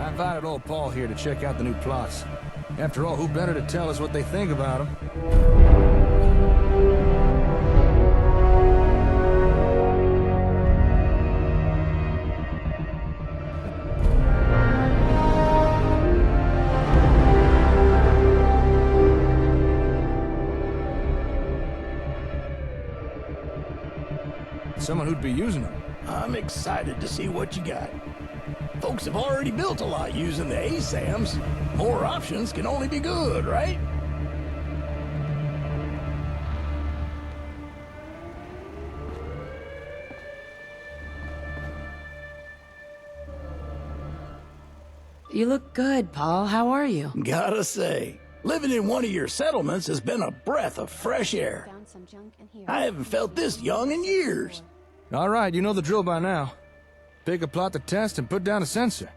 I invited old Paul here to check out the new plots. After all, who better to tell us what they think about them? Someone who'd be using them. I'm excited to see what you got. Folks have already built a lot using the ASAMs. More options can only be good, right? You look good, Paul. How are you? Gotta say, living in one of your settlements has been a breath of fresh air. I haven't felt this young in years. All right, you know the drill by now. Pick a plot to test and put down a sensor.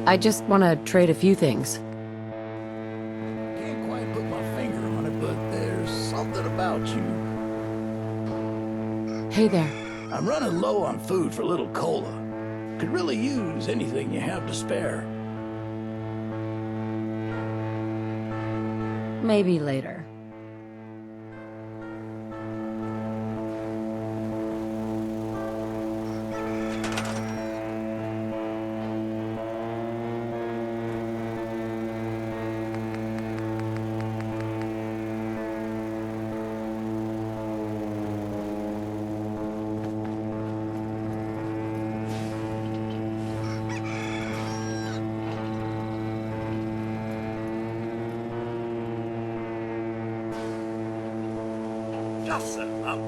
I just want to trade a few things. Can't quite put my finger on it, but there's something about you. Hey there. I'm running low on food for little Cola. Could really use anything you have to spare. Maybe later. Just set up.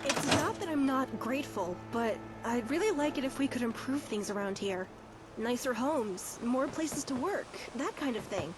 It's not that I'm not grateful, but I'd really like it if we could improve things around here. Nicer homes, more places to work, that kind of thing.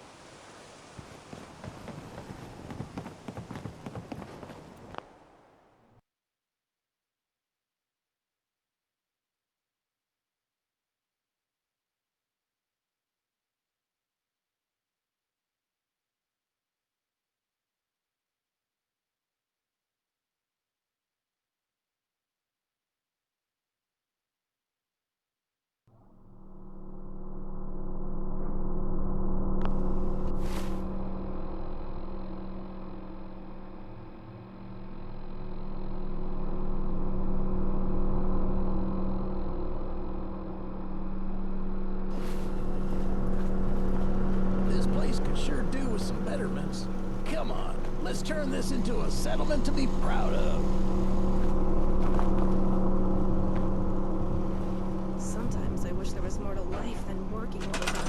This place could sure do with some betterments. Come on, let's turn this into a settlement to be proud of. Sometimes I wish there was more to life than working all the time.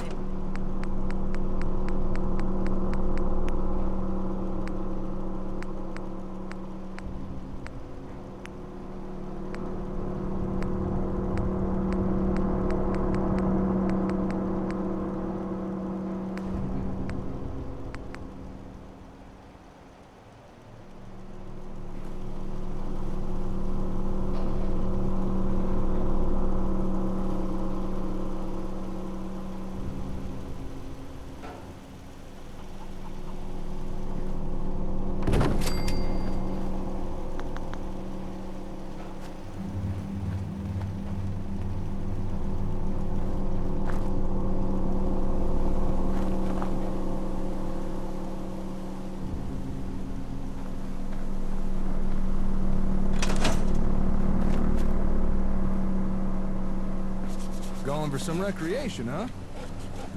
Going for some recreation, huh?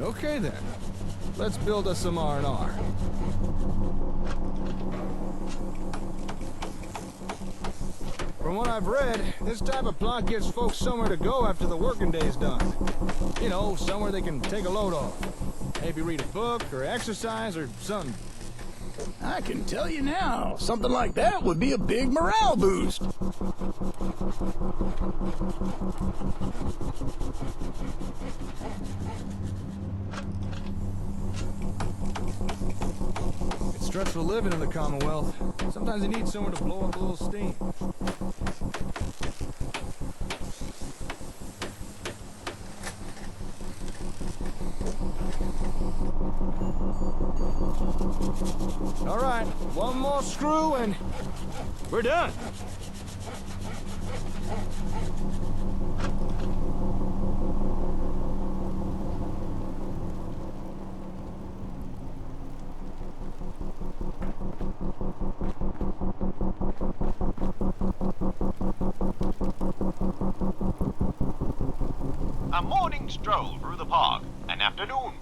Okay then. Let's build us some R&R. From what I've read, this type of plot gives folks somewhere to go after the working day's done. You know, somewhere they can take a load off. Maybe read a book or exercise or something. I can tell you now, something like that would be a big morale boost. It's stressful living in the Commonwealth. Sometimes you need somewhere to blow up a little steam. All right, one more screw and we're done. A morning stroll through the park, an afternoon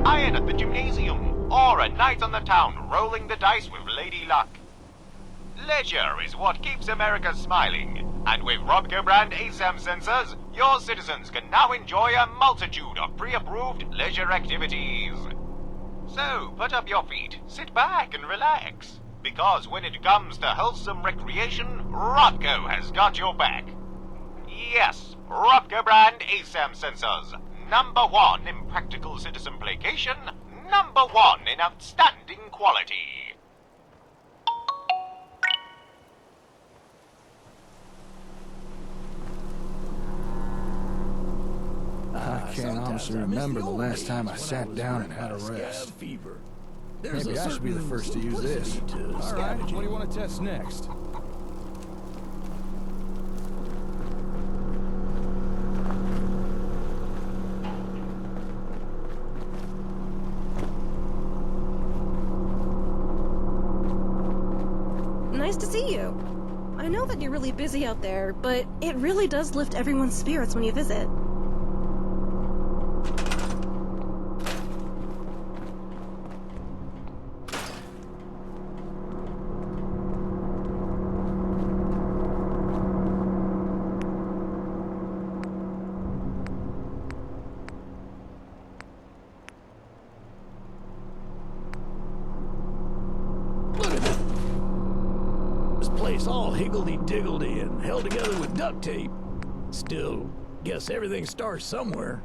iron at the gymnasium, or a night on the town rolling the dice with Lady Luck. Leisure is what keeps America smiling, and with Robco brand ASAM sensors, your citizens can now enjoy a multitude of pre-approved leisure activities. So, put up your feet, sit back and relax, because when it comes to wholesome recreation, Robco has got your back. Yes, Robco brand ASAM sensors, #1 in practical citizen placation, #1 in outstanding quality. I can't honestly remember the last time I sat down and had a rest. Maybe I should be the first to use this. All right, what do you want to test next? Nice to see you. I know that you're really busy out there, but it really does lift everyone's spirits when you visit. All higgledy-diggledy and held together with duct tape. Still, guess everything starts somewhere.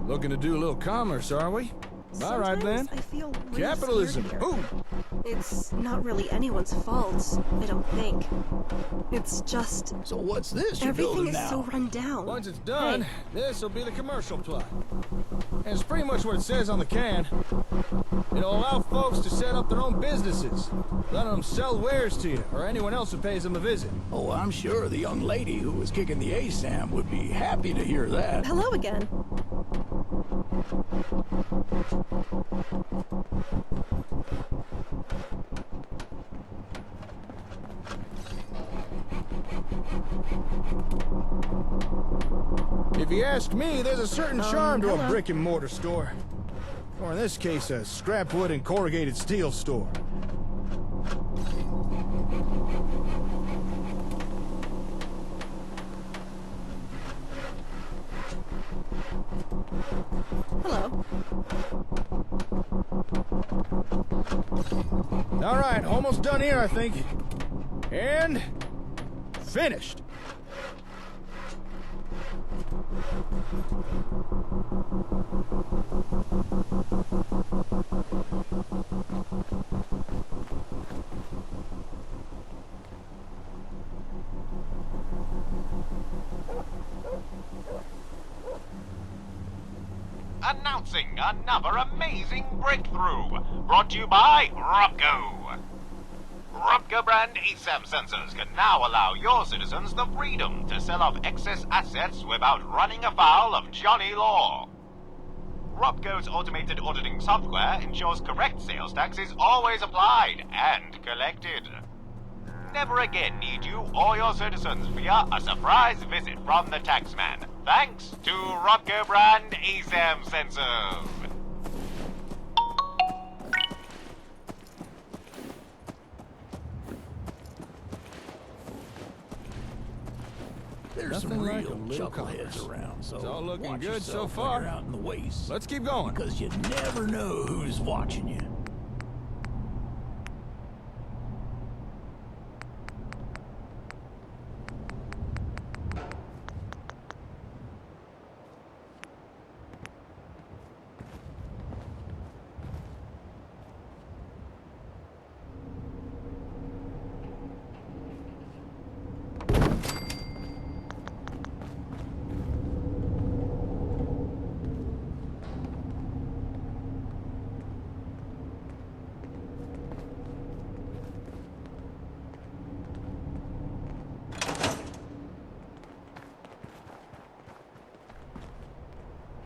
Looking to do a little commerce, are we? All right then. I feel really Capitalism. scared here. Boom. It's not really anyone's fault, I don't think. It's just... So what's this you're everything building is now? so run down. Once it's done, Hey. this will be the commercial plot. And it's pretty much what it says on the can. It'll allow folks to set up their own businesses, letting them sell wares to you, or anyone else who pays them a visit. Oh, I'm sure the young lady who was kicking the ASAM would be happy to hear that. Hello again. If you ask me, there's a certain charm to a hello. brick and mortar store. Or in this case, a scrap wood and corrugated steel store. Hello. All right, almost done here, I think. And finished. announcing another amazing breakthrough, brought to you by Robco. Robco brand ASAM sensors can now allow your citizens the freedom to sell off excess assets without running afoul of Johnny Law. Robco's automated auditing software ensures correct sales tax is always applied and collected. Never again need you or your citizens fear a surprise visit from the taxman, thanks to Robco brand ASAM sensors. There's Nothing some like real a little chuckleheads commerce. around, so It's all looking watch good so yourself when far. you're out in the waste. Let's keep going. Because you never know who's watching you.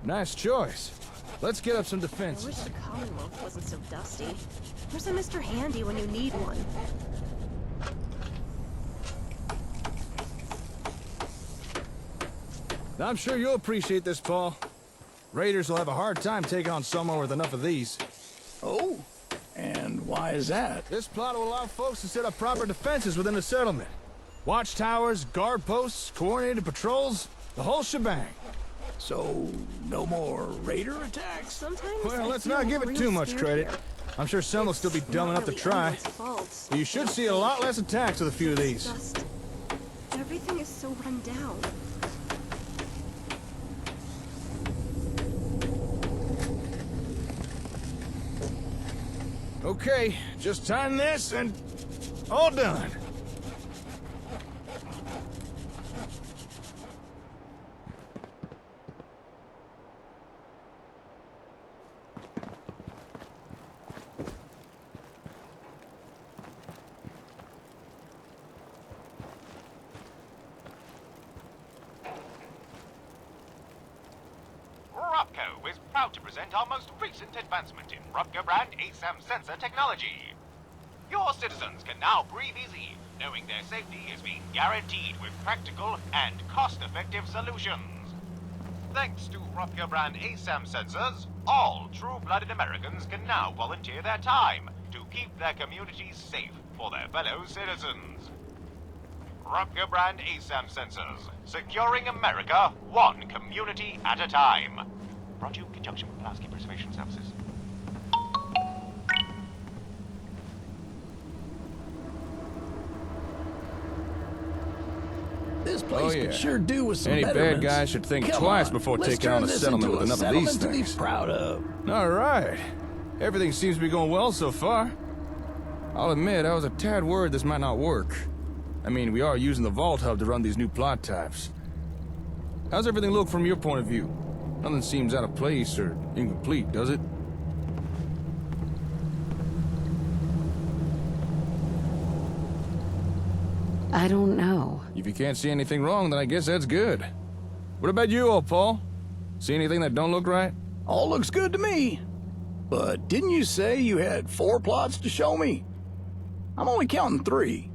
Nice choice. Let's get up some I defenses. wish the Commonwealth wasn't so dusty. Where's a Mr. Handy when you need one? I'm sure you'll appreciate this, Paul. Raiders will have a hard time taking on someone with enough of these. Oh? And why is that? This plot will allow folks to set up proper defenses within the settlement. Watchtowers, guard posts, coordinated patrols, the whole shebang. So, no more raider attacks? Sometimes Well, I let's feel not give it real too much scared credit. here. I'm sure some will still be dumb enough to Not really try. anyone's fault. But you should see a lot less attacks with a few of these. Just everything is so run down. Okay, just time this and all done. Robco is proud to present our most recent advancement in Robco brand ASAM sensor technology. Your citizens can now breathe easy, knowing their safety is being guaranteed with practical and cost-effective solutions. Thanks to Robco brand ASAM sensors, all true-blooded Americans can now volunteer their time to keep their communities safe for their fellow citizens. Robco brand ASAM sensors, securing America one community at a time. Brought to you in conjunction with Pulaski Preservation Services. This place could sure do with some Any bad betterments. guy should think Come twice on, before let's taking on turn a this settlement into with a enough of these settlement to be things. proud of. All right. Everything seems to be going well so far. I'll admit, I was a tad worried this might not work. I mean, we are using the Vault Hub to run these new plot types. How's everything look from your point of view? Nothing seems out of place or incomplete, does it? I don't know. If you can't see anything wrong, then I guess that's good. What about you, old Paul? See anything that don't look right? All looks good to me. But didn't you say you had 4 plots to show me? I'm only counting 3.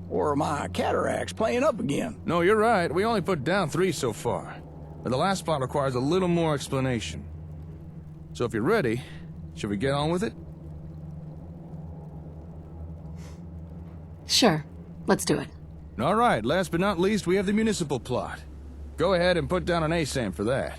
Or are my cataracts playing up again? No, you're right. We only put down 3 so far. But the last plot requires a little more explanation. So if you're ready, should we get on with it? Sure. Let's do it. All right, last but not least, we have the Municipal Plot. Go ahead and put down an ASAM for that.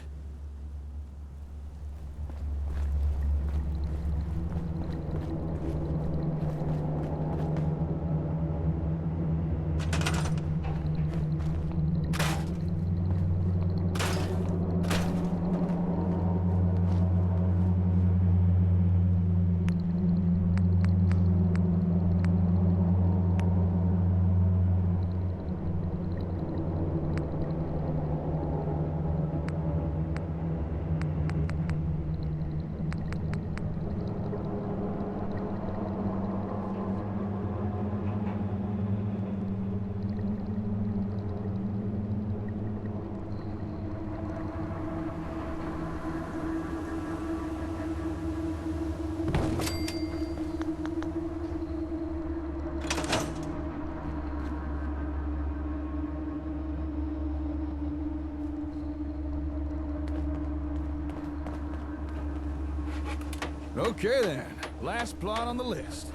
Okay then, last plot on the list.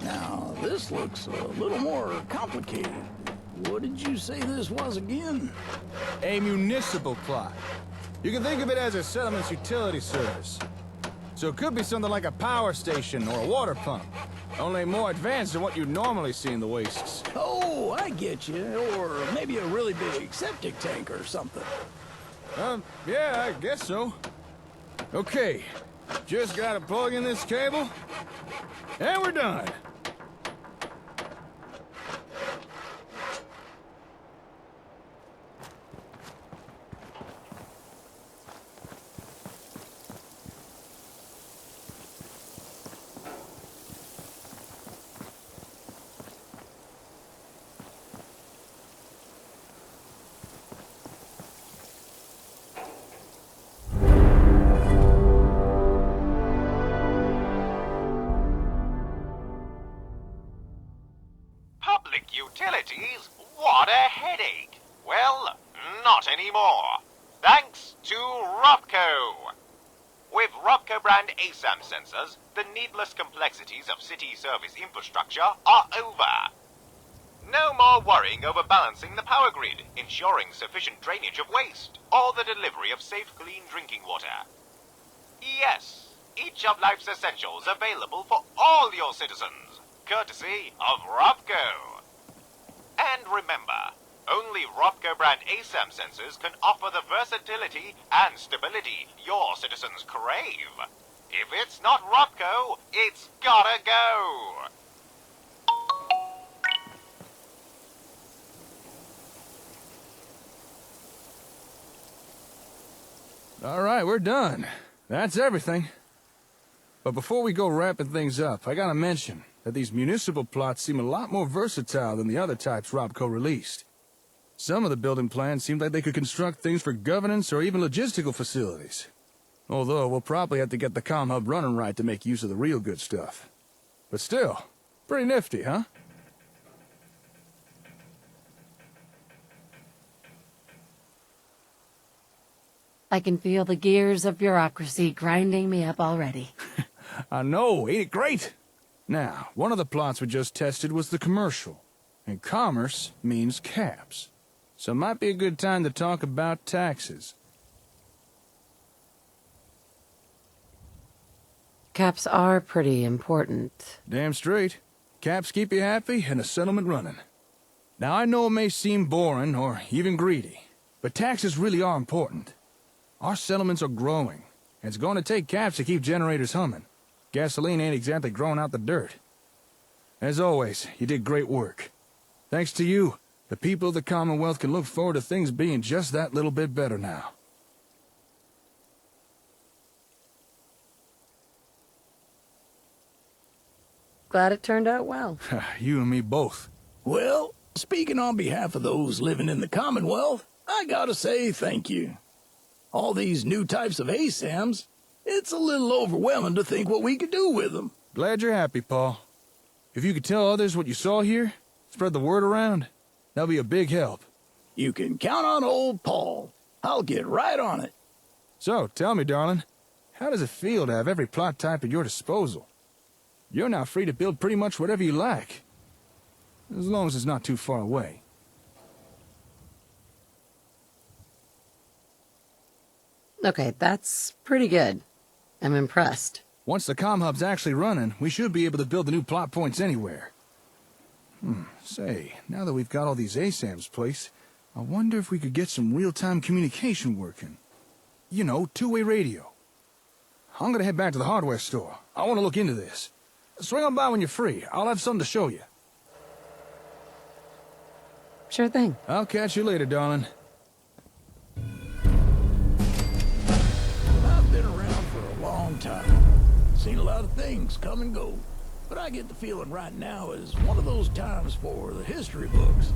Now, this looks a little more complicated. What did you say this was again? A municipal plot. You can think of it as a settlement's utility service. So it could be something like a power station or a water pump. Only more advanced than what you'd normally see in the wastes. Oh, I get you. Or maybe a really big septic tank or something. Yeah, I guess so. Okay, just gotta plug in this cable, and we're done. Public utilities? What a headache! Well, not anymore. Thanks to Robco. With Robco brand ASAM sensors, the needless complexities of city service infrastructure are over. No more worrying over balancing the power grid, ensuring sufficient drainage of waste, or the delivery of safe, clean drinking water. Yes, each of life's essentials available for all your citizens, courtesy of Robco. And remember, only Robco brand ASAM sensors can offer the versatility and stability your citizens crave. If it's not Robco, it's gotta go. All right, we're done. That's everything. But before we go wrapping things up, I gotta mention that these municipal plots seem a lot more versatile than the other types Robco released. Some of the building plans seemed like they could construct things for governance or even logistical facilities. Although, we'll probably have to get the comm hub running right to make use of the real good stuff. But still, pretty nifty, huh? I can feel the gears of bureaucracy grinding me up already. I know, ain't it great? Now, one of the plots we just tested was the commercial. And commerce means caps. So it might be a good time to talk about taxes. Caps are pretty important. Damn straight. Caps keep you happy and a settlement running. Now, I know it may seem boring or even greedy, but taxes really are important. Our settlements are growing, and it's going to take caps to keep generators humming. Gasoline ain't exactly growing out the dirt. As always, you did great work. Thanks to you, the people of the Commonwealth can look forward to things being just that little bit better now. Glad it turned out well. You and me both. Well, speaking on behalf of those living in the Commonwealth, I gotta say thank you. All these new types of ASAMs, it's a little overwhelming to think what we could do with them. Glad you're happy, Paul. If you could tell others what you saw here, spread the word around, that'll be a big help. You can count on old Paul. I'll get right on it. So, tell me, darling, how does it feel to have every plot type at your disposal? You're now free to build pretty much whatever you like, as long as it's not too far away. Okay, that's pretty good. I'm impressed. Once the comm hub's actually running, we should be able to build the new plot points anywhere. Say, now that we've got all these ASAMs placed, I wonder if we could get some real-time communication working. You know, two-way radio. I'm gonna head back to the hardware store. I want to look into this. Swing on by when you're free. I'll have something to show you. Sure thing. I'll catch you later, darling. I've been around for a long time. Seen a lot of things come and go. But I get the feeling right now is one of those times for the history books.